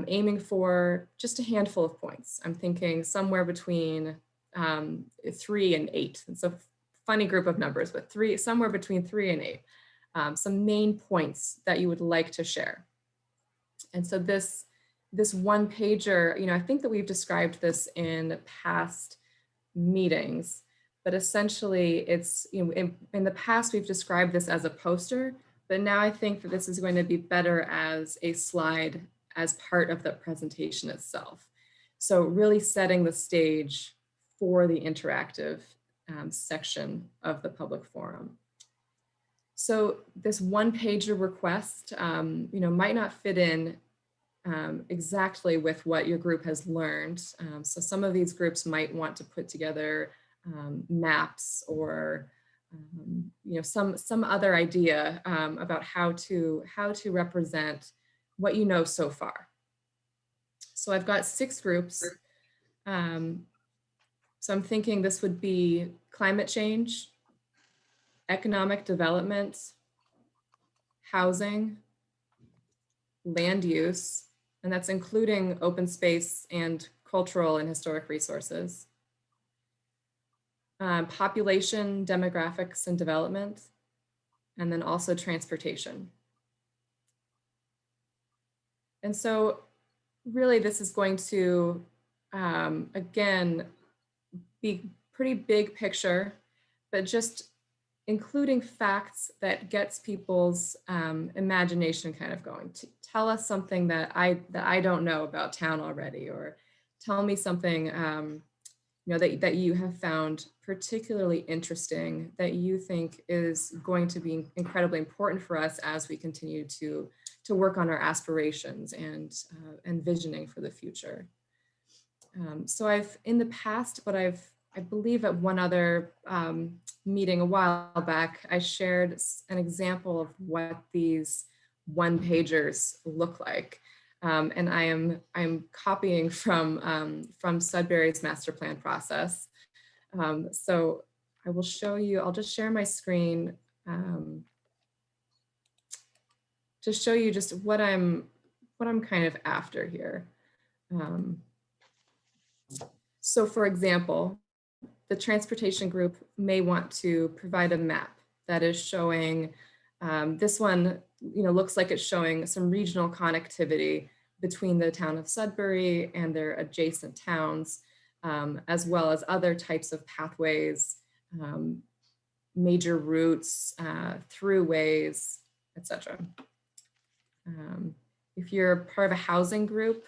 Aiming for just a handful of points. I'm thinking somewhere between 3 and 8. It's a funny group of numbers, but somewhere between 3 and 8. Some main points that you would like to share. And so this one pager, I think that we've described this in past meetings, but essentially it's, in the past we've described this as a poster, but now I think that this is going to be better as a slide as part of the presentation itself. So really setting the stage for the interactive section of the public forum. So this one pager request, might not fit in exactly with what your group has learned. So some of these groups might want to put together maps or some other idea about how to represent what you know so far. So I've got 6 groups. So I'm thinking this would be climate change, economic development, housing, land use, and that's including open space and cultural and historic resources, population, demographics, and development, and then also transportation. And so really this is going to, again, be pretty big picture, but just including facts that gets people's imagination kind of going. To tell us something that I don't know about town already, or tell me something that you have found particularly interesting that you think is going to be incredibly important for us as we continue to work on our aspirations and visioning for the future. So I've in the past, but I believe at one other meeting a while back, I shared an example of what these one-pagers look like. And I'm copying from Sudbury's master plan process. So I will show you, I'll just share my screen to show you just what I'm kind of after here. So for example, the transportation group may want to provide a map that is showing, this one looks like it's showing some regional connectivity between the town of Sudbury and their adjacent towns, as well as other types of pathways, major routes, throughways, etc. If you're part of a housing group,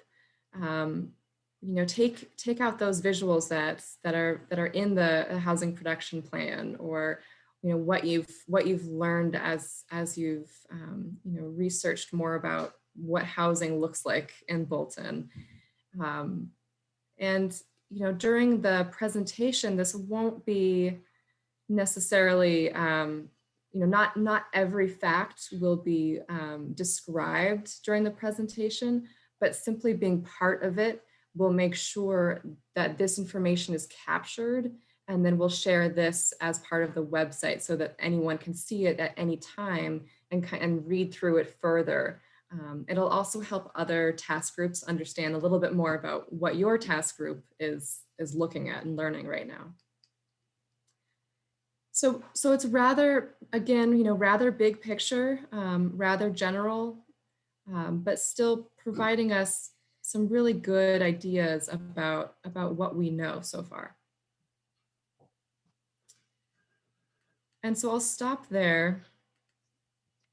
take out those visuals that are in the housing production plan, or what you've learned as you've researched more about what housing looks like in Bolton. And during the presentation, this won't be necessarily not every fact will be described during the presentation, but simply being part of it will make sure that this information is captured, and then we'll share this as part of the website so that anyone can see it at any time and read through it further. It'll also help other task groups understand a little bit more about what your task group is looking at and learning right now. So it's rather, again, rather big picture, rather general, but still providing us some really good ideas about what we know so far. And so I'll stop there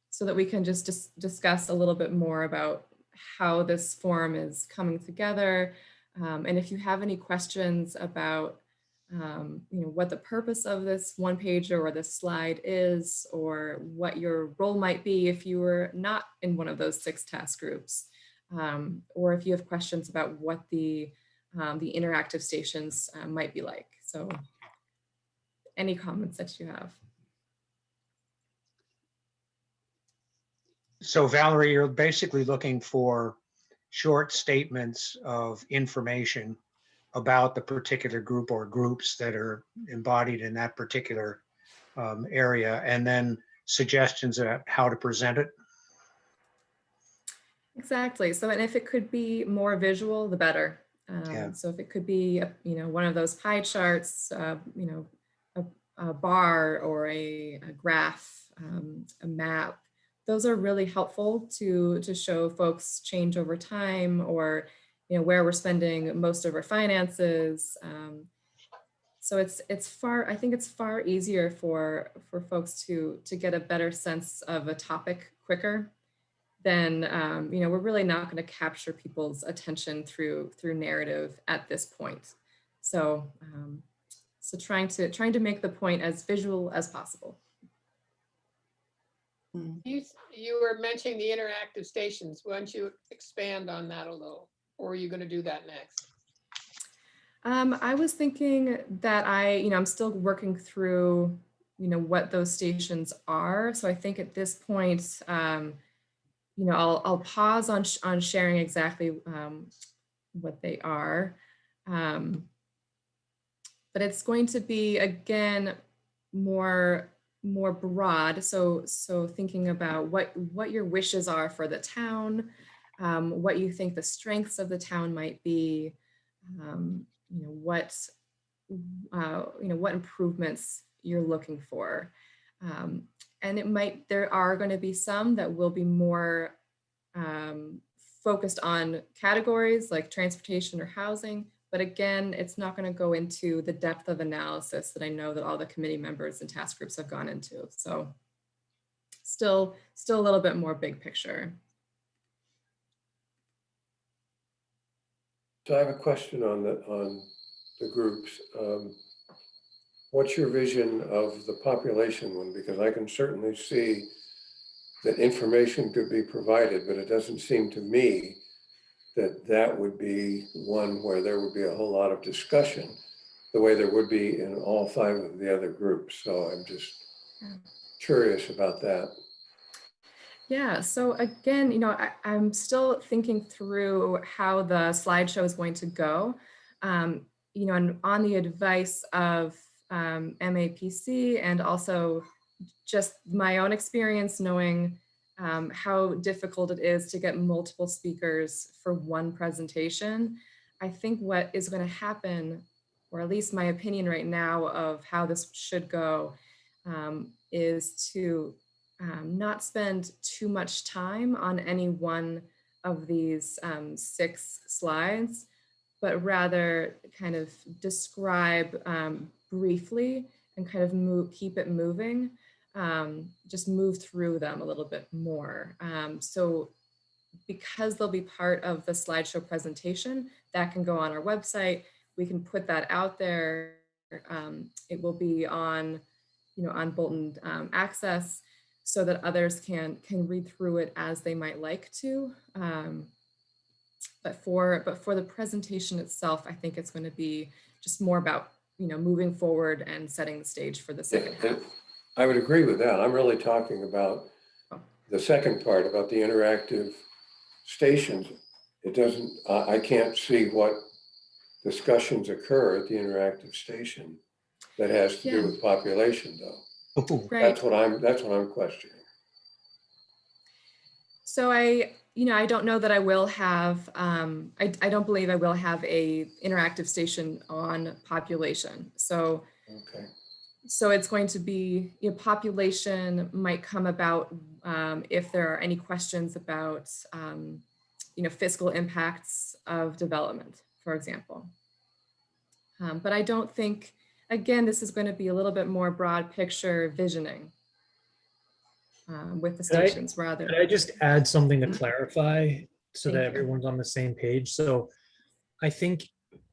so that we can just discuss a little bit more about how this forum is coming together. And if you have any questions about what the purpose of this one pager or this slide is, or what your role might be if you were not in one of those 6 task groups, or if you have questions about what the interactive stations might be like. So any comments that you have. So Valerie, you're basically looking for short statements of information about the particular group or groups that are embodied in that particular area, and then suggestions about how to present it. Exactly. So, and if it could be more visual, the better. Yeah. So if it could be, one of those pie charts, a bar or a graph, a map, those are really helpful to show folks change over time, or where we're spending most of our finances. So I think it's far easier for folks to get a better sense of a topic quicker than, we're really not going to capture people's attention through narrative at this point. So, so trying to make the point as visual as possible. You were mentioning the interactive stations. Why don't you expand on that a little? Or are you going to do that next? I was thinking that I'm still working through, what those stations are. So I think at this point, I'll pause on sharing exactly what they are. But it's going to be, again, more broad. So thinking about what your wishes are for the town, what you think the strengths of the town might be, what improvements you're looking for. And there are going to be some that will be more focused on categories like transportation or housing. But again, it's not going to go into the depth of analysis that I know that all the committee members and task groups have gone into. So still a little bit more big picture. So I have a question on the groups. What's your vision of the population one? Because I can certainly see that information could be provided, but it doesn't seem to me that would be one where there would be a whole lot of discussion the way there would be in all 5 of the other groups. So I'm just curious about that. Yeah, so again, I'm still thinking through how the slideshow is going to go. And on the advice of MAPC and also just my own experience knowing how difficult it is to get multiple speakers for one presentation. I think what is going to happen, or at least my opinion right now of how this should go, is to not spend too much time on any one of these 6 slides, but rather kind of describe briefly and kind of keep it moving. Just move through them a little bit more. So because they'll be part of the slideshow presentation, that can go on our website. We can put that out there. It will be on, on Bolton Access so that others can read through it as they might like to. But for the presentation itself, I think it's going to be just more about, moving forward and setting the stage for the second half. I would agree with that. I'm really talking about the second part about the interactive stations. It doesn't, I can't see what discussions occur at the interactive station that has to do with population though. Right. That's what I'm questioning. So I don't know that I will have, I don't believe I will have a interactive station on population. So, okay. So it's going to be, population might come about if there are any questions about, fiscal impacts of development, for example. But I don't think, again, this is going to be a little bit more broad picture visioning with the stations rather. Could I just add something to clarify so that everyone's on the same page? So I think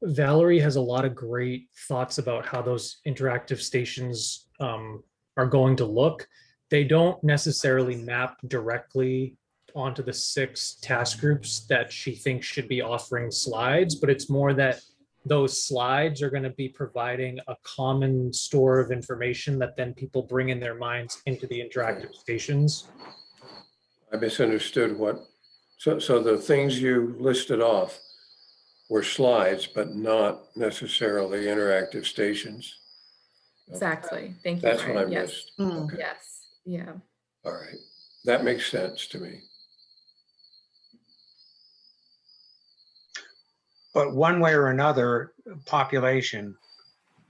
Valerie has a lot of great thoughts about how those interactive stations are going to look. They don't necessarily map directly onto the 6 task groups that she thinks should be offering slides, but it's more that those slides are going to be providing a common store of information that then people bring in their minds into the interactive stations. I misunderstood so the things you listed off were slides, but not necessarily interactive stations. Exactly. Thank you. That's what I yes. missed. Okay. Yes. Yeah. All right. That makes sense to me. But one way or another, population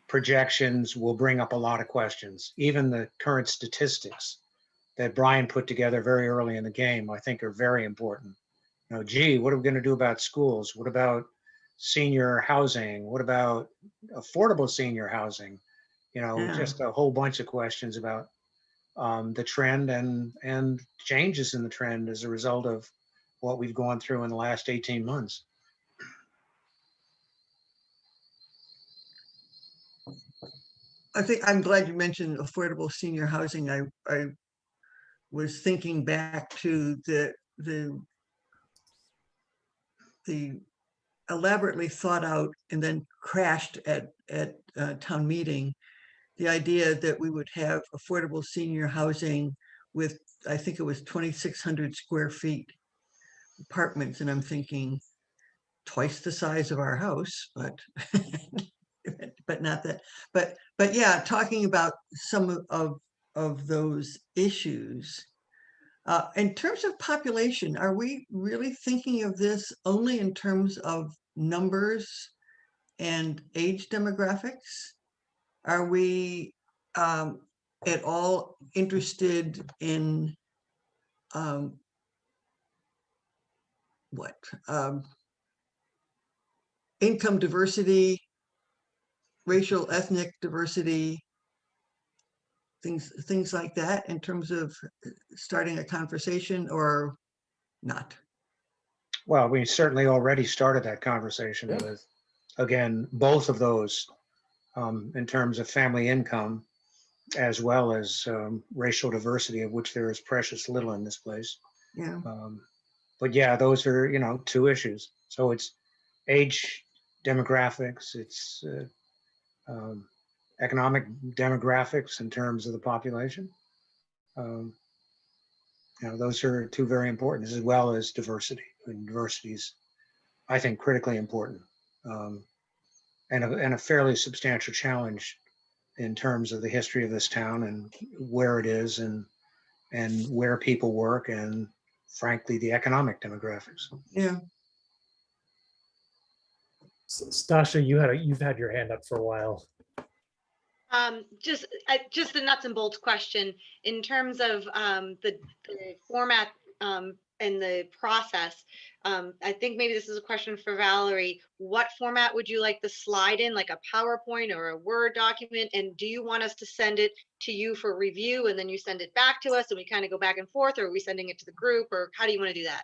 projections will bring up a lot of questions. Even the current statistics that Brian put together very early in the game, I think are very important. Gee, what are we going to do about schools? What about senior housing? What about affordable senior housing? Just a whole bunch of questions about the trend and changes in the trend as a result of what we've gone through in the last 18 months. I think I'm glad you mentioned affordable senior housing. I was thinking back to the elaborately thought out and then crashed at town meeting, the idea that we would have affordable senior housing with, I think it was 2,600 square feet apartments, and I'm thinking twice the size of our house, but but not that. But yeah, talking about some of those issues. In terms of population, are we really thinking of this only in terms of numbers and age demographics? Are we at all interested in what? Income diversity, racial, ethnic diversity, things like that in terms of starting a conversation, or not? Well, we certainly already started that conversation Yeah. with, again, both of those in terms of family income, as well as racial diversity, of which there is precious little in this place. Yeah. But yeah, those are, two issues. So it's age demographics, it's economic demographics in terms of the population. Those are two very important, as well as diversity. And diversity is, I think, critically important, and a fairly substantial challenge in terms of the history of this town and where it is and where people work, and frankly, the economic demographics. Yeah. Stasha, you've had your hand up for a while. Just the nuts and bolts question in terms of the format and the process. I think maybe this is a question for Valerie. What format would you like the slide in, like a PowerPoint or a Word document? And do you want us to send it to you for review and then you send it back to us and we kind of go back and forth, or are we sending it to the group, or how do you want to do that?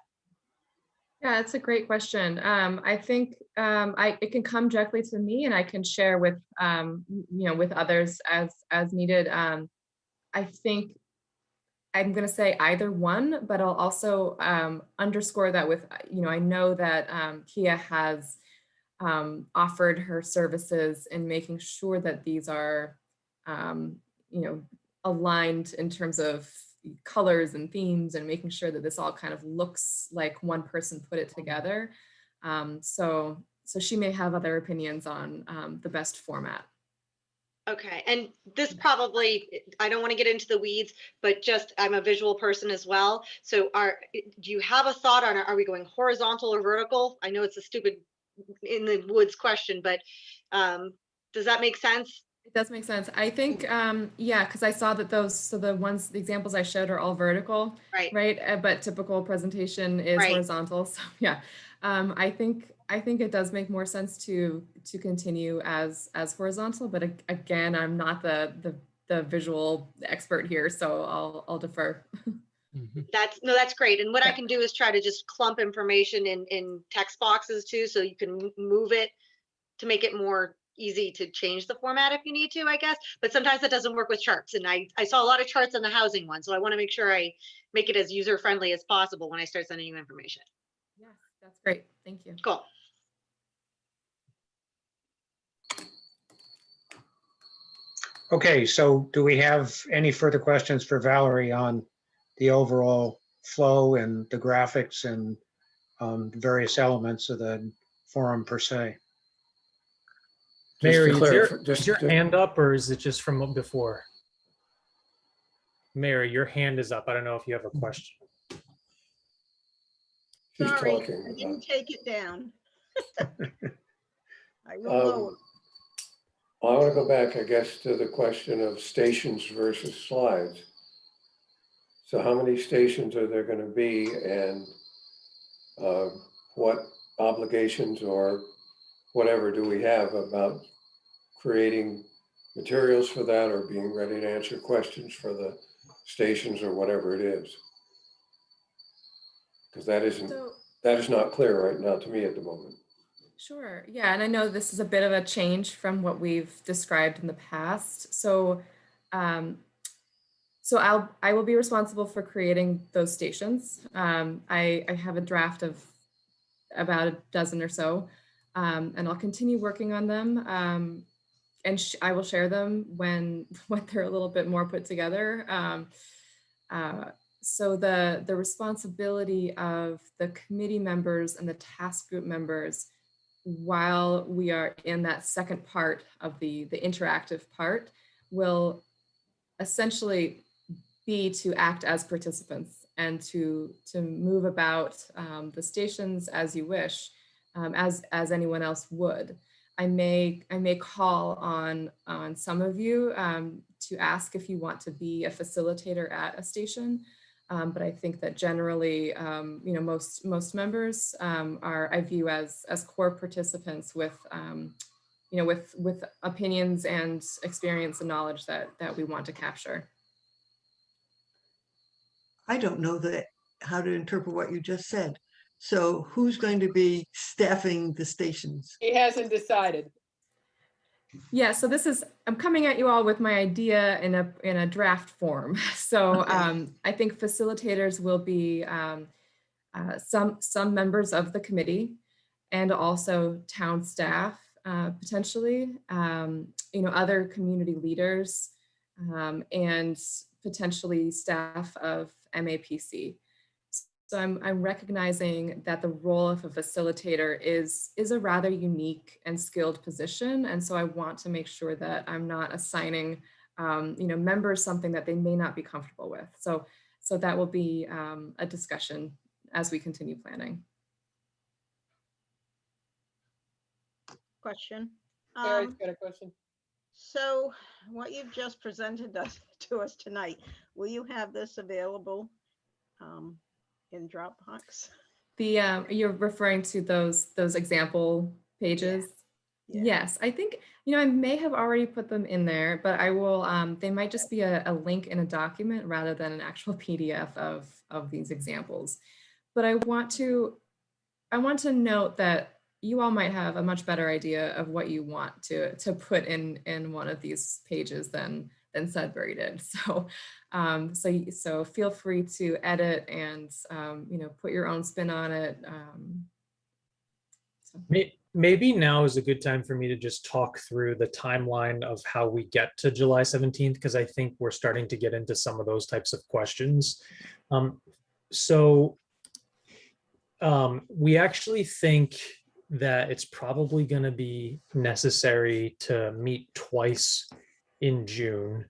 Yeah, it's a great question. I think it can come directly to me, and I can share with with others as needed. I think I'm going to say either one, but I'll also underscore that with I know that Kia has offered her services in making sure that these are aligned in terms of colors and themes, and making sure that this all kind of looks like one person put it together. So she may have other opinions on the best format. Okay, and this probably, I don't want to get into the weeds, but just I'm a visual person as well. So do you have a thought on, are we going horizontal or vertical? I know it's a stupid in the woods question, but does that make sense? It does make sense. I think, yeah, because I saw that the examples I showed are all vertical, right? But typical presentation is horizontal. So yeah, I think it does make more sense to continue as horizontal. But again, I'm not the visual expert here, so I'll defer. That's great. And what I can do is try to just clump information in text boxes too, so you can move it to make it more easy to change the format if you need to, I guess. But sometimes that doesn't work with charts. And I saw a lot of charts on the housing one. So I want to make sure I make it as user-friendly as possible when I start sending you information. Yeah, that's great. Thank you. Cool. Okay, so do we have any further questions for Valerie on the overall flow and the graphics and various elements of the forum per se? Mary, Just is your hand up, or is it just from before? Mary, your hand is up. I don't know if you have a question. She's Sorry, talking I didn't take it down. I will about- lower. I want to go back, I guess, to the question of stations versus slides. So how many stations are there going to be, and what obligations or whatever do we have about creating materials for that, or being ready to answer questions for the stations or whatever it is? Because that is not clear right now to me at the moment. Sure. Yeah. And I know this is a bit of a change from what we've described in the past. So So I will be responsible for creating those stations. I have a draft of about a dozen or so, and I'll continue working on them. And I will share them when they're a little bit more put together. So the responsibility of the committee members and the task group members, while we are in that second part of the interactive part, will essentially be to act as participants and to move about the stations as you wish, as anyone else would. I may call on some of you to ask if you want to be a facilitator at a station, but I think that generally, you know, most members I view as core participants with, you know, with opinions and experience and knowledge that we want to capture. I don't know how to interpret what you just said. So who's going to be staffing the stations? He hasn't decided. Yeah, so I'm coming at you all with my idea in a draft form. So Okay. I think facilitators will be some members of the committee and also town staff, potentially, you know, other community leaders, and potentially staff of MAPC. So I'm recognizing that the role of a facilitator is a rather unique and skilled position. And so I want to make sure that I'm not assigning, you know, members something that they may not be comfortable with. So that will be a discussion as we continue planning. Question. Gary's got a question. So what you've just presented to us tonight, will you have this available in Dropbox? You're referring to those example pages? Yeah. Yes, I think, you know, I may have already put them in there, but I will, they might just be a link in a document rather than an actual PDF of these examples. But I want to note that you all might have a much better idea of what you want to put in one of these pages than Sudbury did. So, so feel free to edit and, you know, put your own spin on it. Maybe now is a good time for me to just talk through the timeline of how we get to July 17th, because I think we're starting to get into some of those types of questions. We actually think that it's probably going to be necessary to meet twice in June.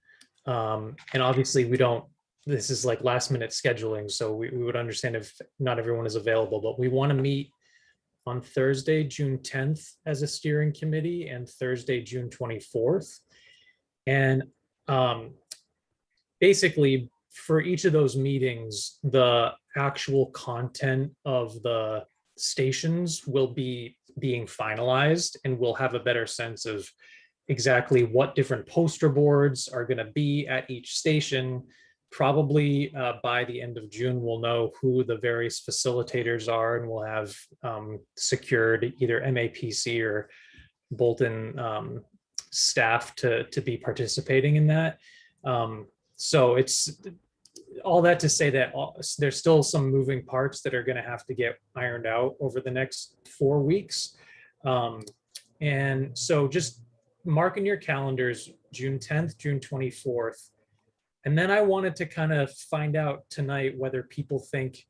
And obviously this is like last minute scheduling, so we would understand if not everyone is available, but we want to meet on Thursday, June 10th as a steering committee and Thursday, June 24th. And basically for each of those meetings, the actual content of the stations will be being finalized, and we'll have a better sense of exactly what different poster boards are going to be at each station. Probably by the end of June, we'll know who the various facilitators are, and we'll have secured either MAPC or Bolton staff to be participating in that. So it's all that to say that there's still some moving parts that are going to have to get ironed out over the next 4 weeks. And so just mark in your calendars, June 10th, June 24th. And then I wanted to kind of find out tonight whether people think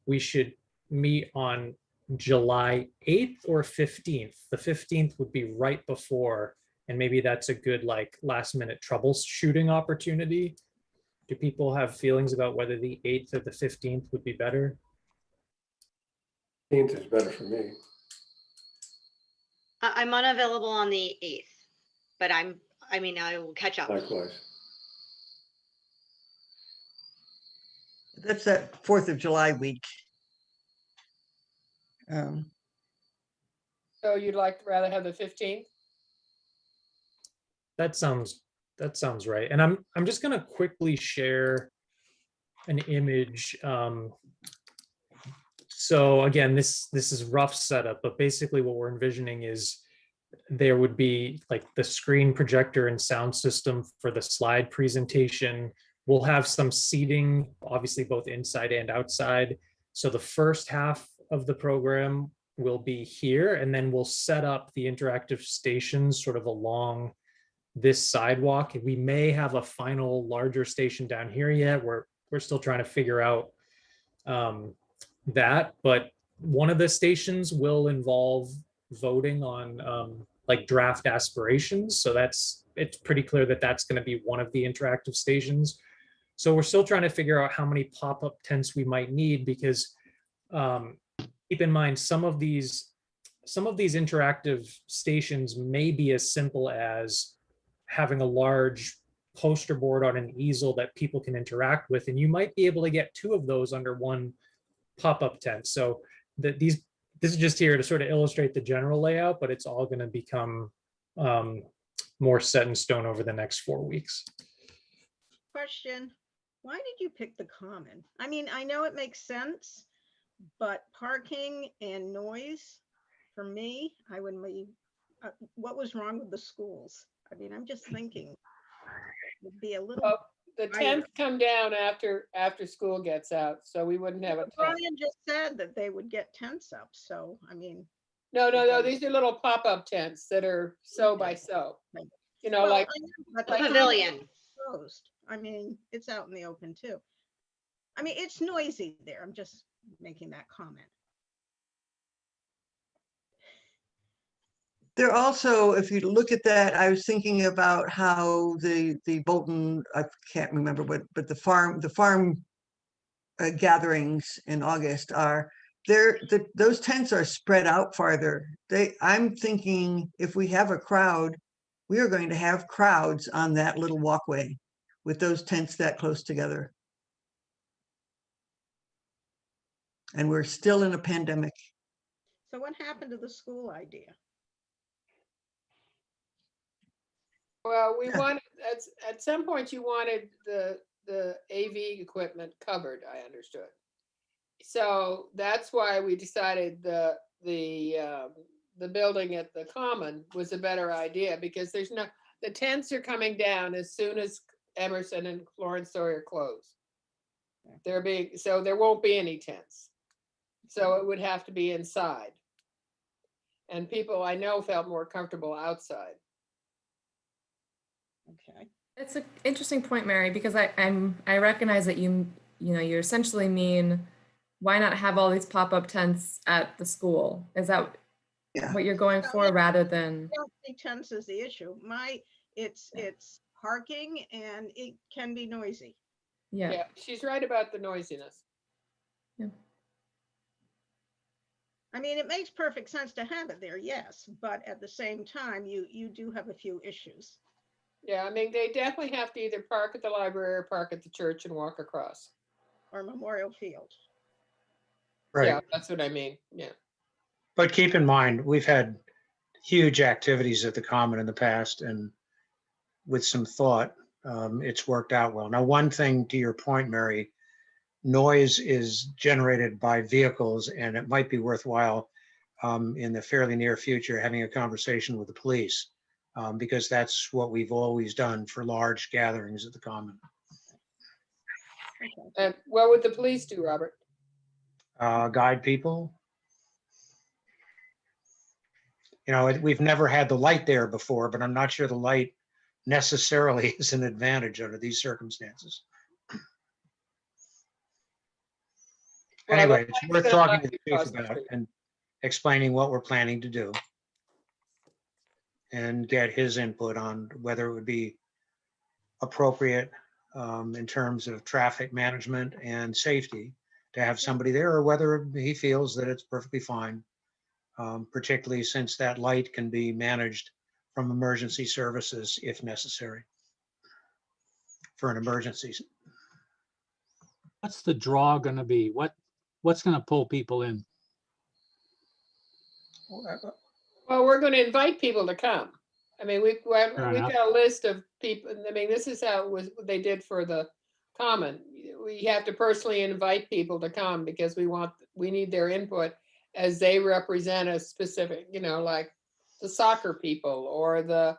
we should meet on July 8th or 15th. The 15th would be right before, and maybe that's a good like last minute troubleshooting opportunity. Do people have feelings about whether the 8th or the 15th would be better? 15th is better for me. I'm unavailable on the 8th, but I will catch up. Likewise. That's that 4th of July week. So you'd like to rather have the 15th? That sounds right. And I'm just going to quickly share an image. So again, this is rough setup, but basically what we're envisioning is there would be like the screen projector and sound system for the slide presentation. We'll have some seating, obviously both inside and outside. So the first half of the program will be here, and then we'll set up the interactive stations sort of along this sidewalk. We may have a final larger station down here yet. We're still trying to figure out that, but one of the stations will involve voting on like draft aspirations. So it's pretty clear that that's going to be one of the interactive stations. So we're still trying to figure out how many pop-up tents we might need, because keep in mind, some of these interactive stations may be as simple as having a large poster board on an easel that people can interact with, and you might be able to get 2 of those under one pop-up tent. So this is just here to sort of illustrate the general layout, but it's all going to become more set in stone over the next 4 weeks. Question, why did you pick the common? I mean, I know it makes sense, but parking and noise, for me, I would leave. What was wrong with the schools? I mean, I'm just thinking it'd be a little. Well, the I- tents come down after school gets out, so we wouldn't have a tent. Brian just said that they would get tents up, so, I mean. No, these are little pop-up tents that are so by so. Right. You know, Well, like, I know, but the like- common Pavilion. is closed. I mean, it's out in the open too. I mean, it's noisy there. I'm just making that comment. There also, if you look at that, I was thinking about how the Bolton, I can't remember what, but the farm gatherings in August are, those tents are spread out farther. I'm thinking if we have a crowd, we are going to have crowds on that little walkway with those tents that close together. And we're still in a pandemic. So what happened to the school idea? well, we Yeah. wanted, at some point you wanted the AV equipment covered, I understood. So that's why we decided the building at the Common was a better idea, because the tents are coming down as soon as Emerson and Florence Sawyer close. So there won't be any tents. So it would have to be inside. And people I know felt more comfortable outside. Okay. It's an interesting point, Mary, because I recognize that you essentially mean, why not have all these pop-up tents at the school? Is that Yeah. what you're going No, for, yeah. rather I than? don't think tents is the issue. It's parking and it can be noisy. Yeah. Yeah, she's right about the noisiness. I mean, it makes perfect sense to have it there, yes, but at the same time, you do have a few issues. Yeah, I mean, they definitely have to either park at the library or park at the church and walk across. Or Memorial Field. Right. Yeah, that's what I mean. Yeah. But keep in mind, we've had huge activities at the Common in the past, and with some thought, it's worked out well. Now, one thing to your point, Mary, noise is generated by vehicles, and it might be worthwhile in the fairly near future having a conversation with the police, because that's what we've always done for large gatherings at the Common. Okay. And what would the police do, Robert? Guide people. You know, we've never had the light there before, but I'm not sure the light necessarily is an advantage under these circumstances. Well, Anyway, the it's light's worth gonna talking light to the across chief the about street. and explaining what we're planning to do. And get his input on whether it would be appropriate in terms of traffic management and safety to have somebody there, or whether he feels that it's perfectly fine. Particularly since that light can be managed from emergency services if necessary for an emergency. What's the draw gonna be? What's gonna pull people in? Well, we're going to invite people to come. I mean, we've enough. got a list of people. I mean, this is how they did for the Common. We have to personally invite people to come because we need their input as they represent a specific, like the soccer people or the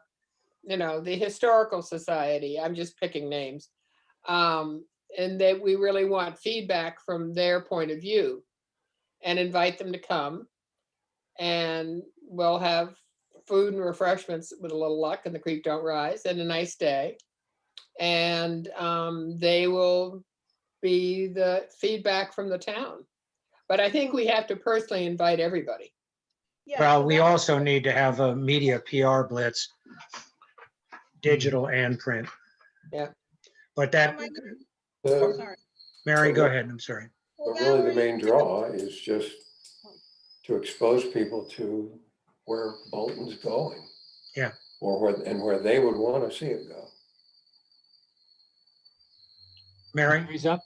historical society. I'm just picking names. And that we really want feedback from their point of view and invite them to come. And we'll have food and refreshments with a little luck and the creek don't rise and a nice day. And they will be the feedback from the town. But I think we have to personally invite everybody. Yeah, Well, so we that- also need to have a media PR blitz, digital and print. Yeah. But oh that, my goodness, The- sorry. Mary, go ahead, I'm sorry. Well, But really, the Valerie, main draw is just to expose people to where Bolton's going. Yeah. Or where they would want to see it go. Mary? Mary's up.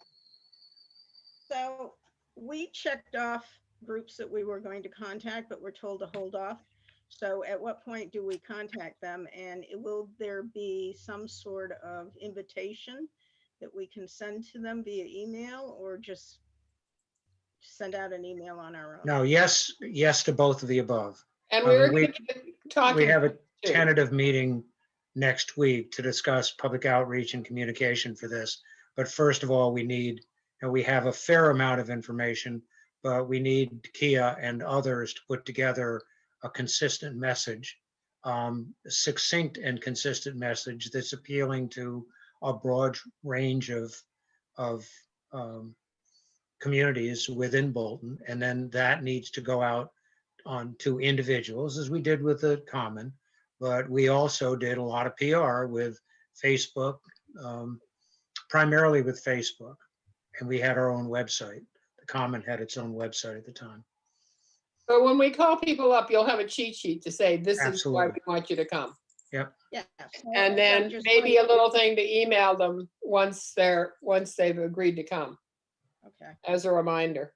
So we checked off groups that we were going to contact, but we're told to hold off. So at what point do we contact them? And will there be some sort of invitation that we can send to them via email or just send out an email on our own? No, yes to both of the above. And I we mean, were gonna get talking. We have a too. tentative meeting next week to discuss public outreach and communication for this. But first of all, we need, and we have a fair amount of information, but we need Kia and others to put together a consistent message, succinct and consistent message that's appealing to a broad range of communities within Bolton. And then that needs to go out on to individuals, as we did with the Common, but we also did a lot of PR with Facebook, primarily with Facebook, and we had our own website. The Common had its own website at the time. But when we call people up, you'll have a cheat sheet to say, this is why we Absolutely. want you to come. Yeah. And then maybe a little thing to email them once they've agreed to come Okay. as a reminder.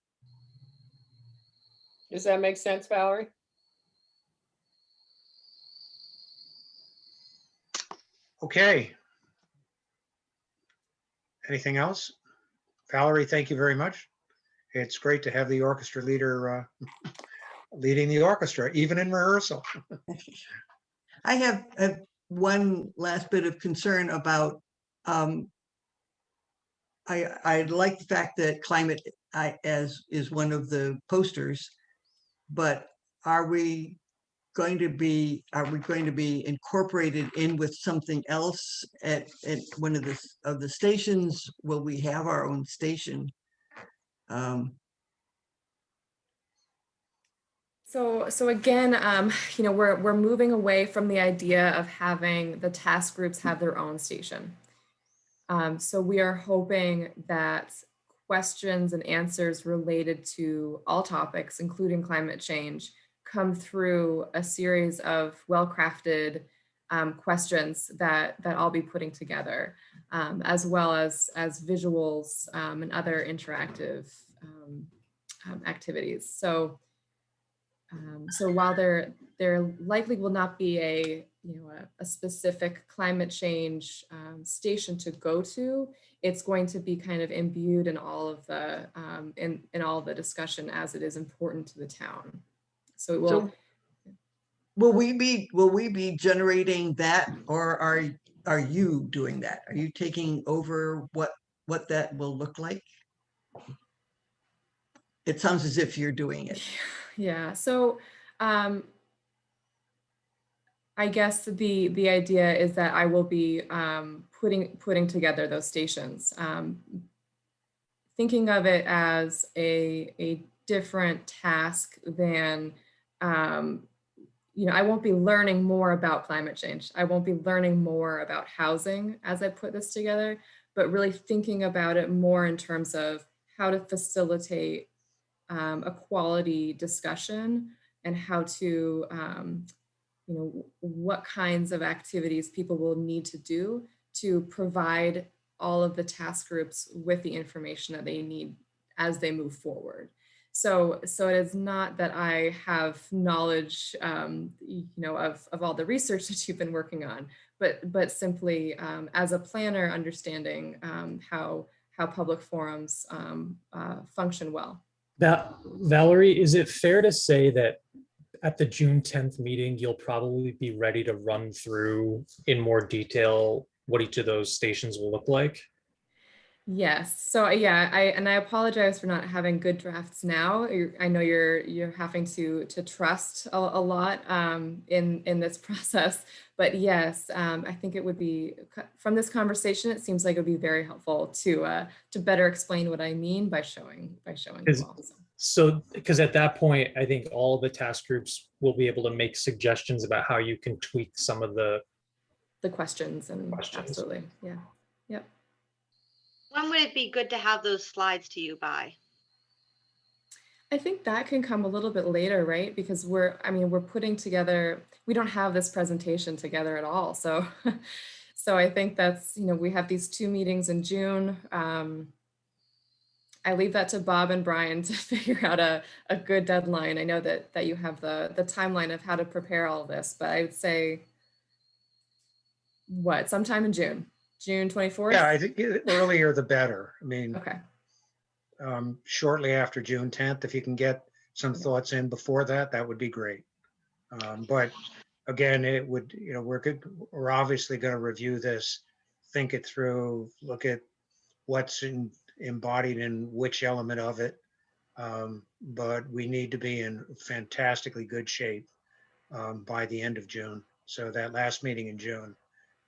Does that make sense, Valerie? Okay. Anything else? Valerie, thank you very much. It's great to have the orchestra leader leading the orchestra, even in rehearsal. I have one last bit of concern about, I like the fact that climate is one of the posters, but are we going to be incorporated in with something else at one of the stations? Will we have our own station? So again, we're moving away from the idea of having the task groups have their own station. So we are hoping that questions and answers related to all topics, including climate change, come through a series of well-crafted questions that I'll be putting together, as well as visuals and other interactive activities. So while there likely will not be a specific climate change station to go to, it's going to be kind of imbued in all of the in all the discussion as it is important to the town. So it will. So will we be generating that, or are you doing that? Are you taking over what that will look like? It sounds as if you're doing it. Yeah. So I guess the idea is that I will be putting together those stations, thinking of it as a different task than, I won't be learning more about climate change. I won't be learning more about housing as I put this together, but really thinking about it more in terms of how to facilitate a quality discussion and how to, what kinds of activities people will need to do to provide all of the task groups with the information that they need as they move forward. So it is not that I have knowledge, of all the research that you've been working on, but simply as a planner, understanding how public forums function well. Valerie, is it fair to say that at the June 10th meeting, you'll probably be ready to run through in more detail what each of those stations will look like? Yes. So yeah, I apologize for not having good drafts now. I know you're having to trust a lot in this process, but yes, I think it would be from this conversation. It seems like it would be very helpful to better explain what I mean by showing you Is- all. So. So, because at that point, I think all the task groups will be able to make suggestions about how you can tweak some of the Questions and questions. absolutely, yeah, yep. When would it be good to have those slides to you by? I think that can come a little bit later, right? Because we're putting together, we don't have this presentation together at all. So, so I think that's, we have these 2 meetings in June. I leave that to Bob and Brian to figure out a good deadline. I know that you have the timeline of how to prepare all of this, but I would say sometime in June 24th? Yeah, I think earlier the better. I mean, Okay. Shortly after June 10th, if you can get some Yeah. thoughts in before that, that would be great. But again, it would, we're obviously going to review this, think it through, look at what's embodied in which element of it. But we need to be in fantastically good shape by the end of June. So that last meeting in June,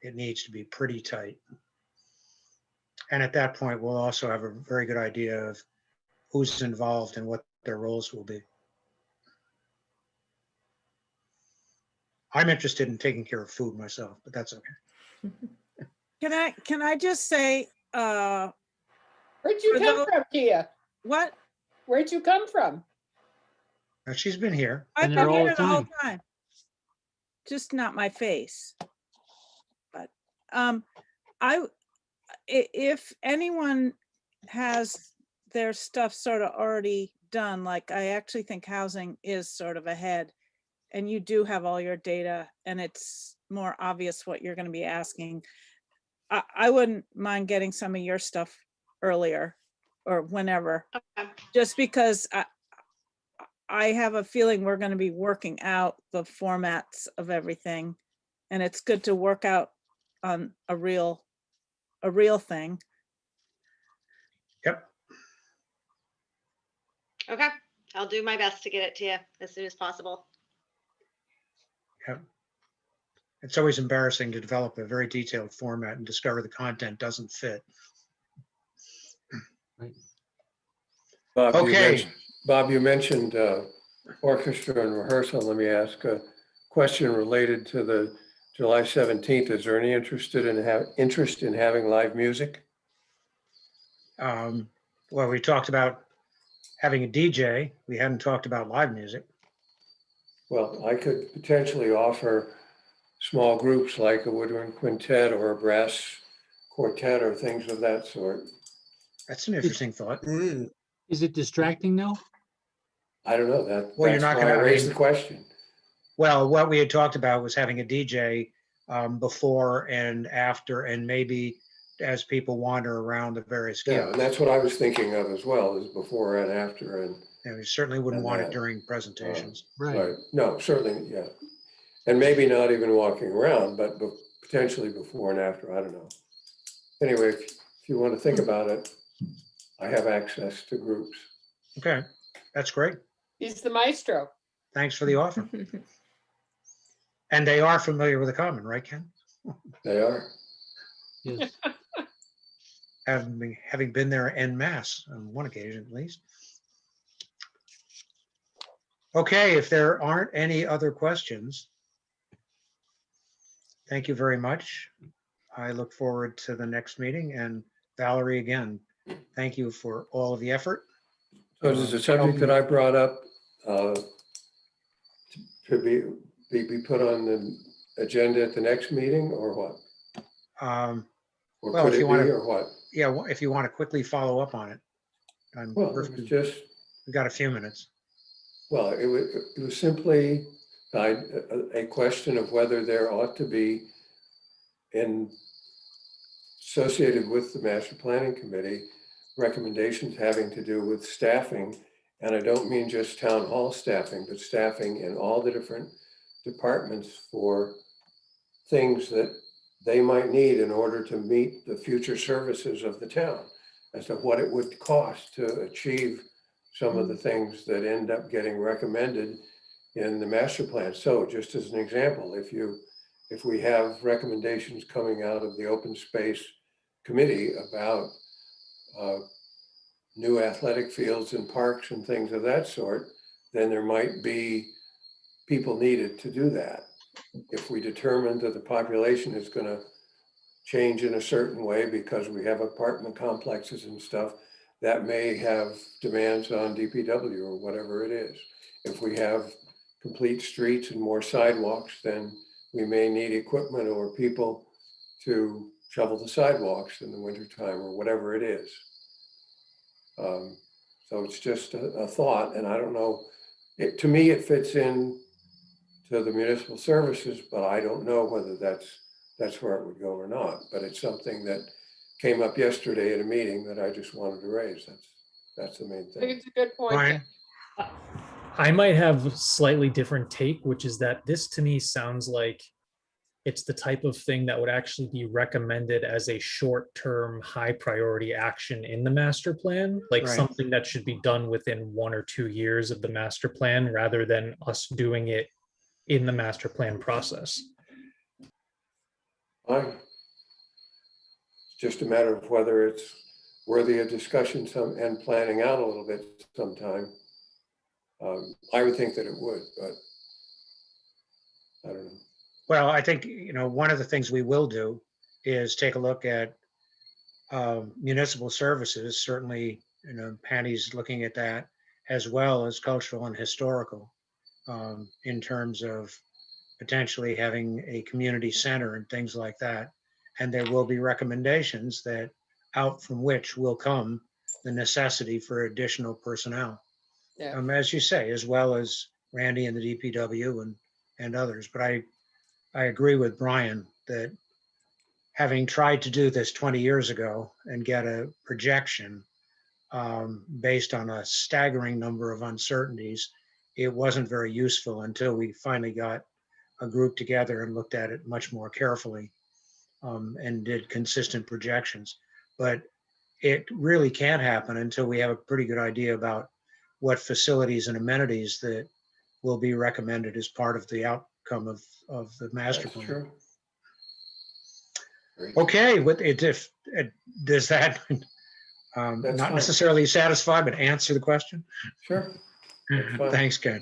it needs to be pretty tight. And at that point, we'll also have a very good idea of who's involved and what their roles will be. I'm interested in taking care of food myself, but that's okay. Can I just say, Where'd you For come those- from, Kia? what? Where'd you come from? Now, she's been here. I've there been all here the the whole time. time. Just not my face. But if anyone has their stuff sort of already done, like I actually think housing is sort of ahead, and you do have all your data and it's more obvious what you're going to be asking, I wouldn't mind getting some of your stuff earlier or whenever, Okay. just because I have a feeling we're going to be working out the formats of everything, and it's good to work out on a real thing. Yep. Okay, I'll do my best to get it to you as soon as possible. Yep. It's always embarrassing to develop a very detailed format and discover the content doesn't fit. Bob, Okay. Bob, you mentioned orchestra and rehearsal. Let me ask a question related to the July 17th. Is there any interest in having live music? Well, we talked about having a DJ. We hadn't talked about live music. Well, I could potentially offer small groups like a woodwind quintet or a brass quartet or things of that sort. That's an interesting thought. Is it distracting now? I don't know. Well, you're That's not why gonna- I I raised mean- the question. Well, what we had talked about was having a DJ before and after, and maybe as people wander around the various Yeah, games. and that's what I was thinking of as well, is before and after and. And we certainly wouldn't And want it that, during presentations. Right. No, certainly, yeah. And maybe not even walking around, but potentially before and after, I don't know. Anyway, if you want to think about it, I have access to groups. Okay, that's great. He's the maestro. Thanks for the offer. And they are familiar with the common, right, Ken? They are. Yes. Having been there en masse on one occasion at least. Okay, if there aren't any other questions, thank you very much. I look forward to the next meeting, and Valerie, again, thank you for all of the effort. So does the subject that I brought up to be put on the agenda at the next meeting or what? Or Well, could if it you be want or what? Yeah, if you want to quickly follow up on it. Well, it was just, We've got a few minutes. well, it was simply a question of whether there ought to be associated with the master planning committee, recommendations having to do with staffing. And I don't mean just town hall staffing, but staffing in all the different departments for things that they might need in order to meet the future services of the town. as to what it would cost to achieve some of the things that end up getting recommended in the master plan. So just as an example, if we have recommendations coming out of the open space committee about new athletic fields and parks and things of that sort, then there might be people needed to do that. If we determine that the population is going to change in a certain way because we have apartment complexes and stuff, that may have demands on DPW or whatever it is. If we have complete streets and more sidewalks, then we may need equipment or people to shovel the sidewalks in the wintertime or whatever it is. So it's just a thought, and I don't know, to me, it fits in to the municipal services, but I don't know whether that's where it would go or not. But it's something that came up yesterday at a meeting that I just wanted to raise. That's the main I think thing. it's a good point. Brian? I might have a slightly different take, which is that this to me sounds like it's the type of thing that would actually be recommended as a short-term, high-priority action in the master plan, like Right. something that should be done within 1 or 2 years of the master plan, rather than us doing it in the master plan process. Fine. It's just a matter of whether it's worthy of discussion and planning out a little bit sometime. I would think that it would, but I don't know. Well, I think, one of the things we will do is take a look at municipal services. Certainly, Patty's looking at that, as well as cultural and historical, in terms of potentially having a community center and things like that. And there will be recommendations that out from which will come the necessity for additional personnel. Yeah. As you say, as well as Randy and the DPW and others. But I agree with Brian that having tried to do this 20 years ago and get a projection based on a staggering number of uncertainties, it wasn't very useful until we finally got a group together and looked at it much more carefully and did consistent projections. But it really can't happen until we have a pretty good idea about what facilities and amenities that will be recommended as part of the outcome of the master That's plan. true. Very Okay, does that That's not fine. necessarily satisfy, but answer the question? Sure. That's fine. Thanks, Ken.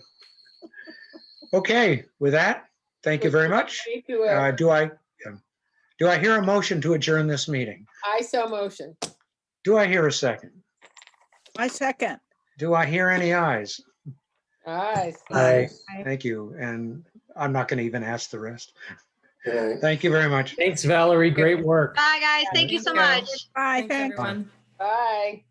Okay, with that, thank you very much. Need to, Do I hear a motion to adjourn this meeting? I so motion. Do I hear a second? I second. Do I hear any ayes? Aye. Aye. Thank you, and I'm not going to even ask the rest. Good night. Thank you very much. Thanks, Valerie. Great work. Bye, guys. Thank you so Thank you. much. Bye, Thanks, thanks. everyone. Bye.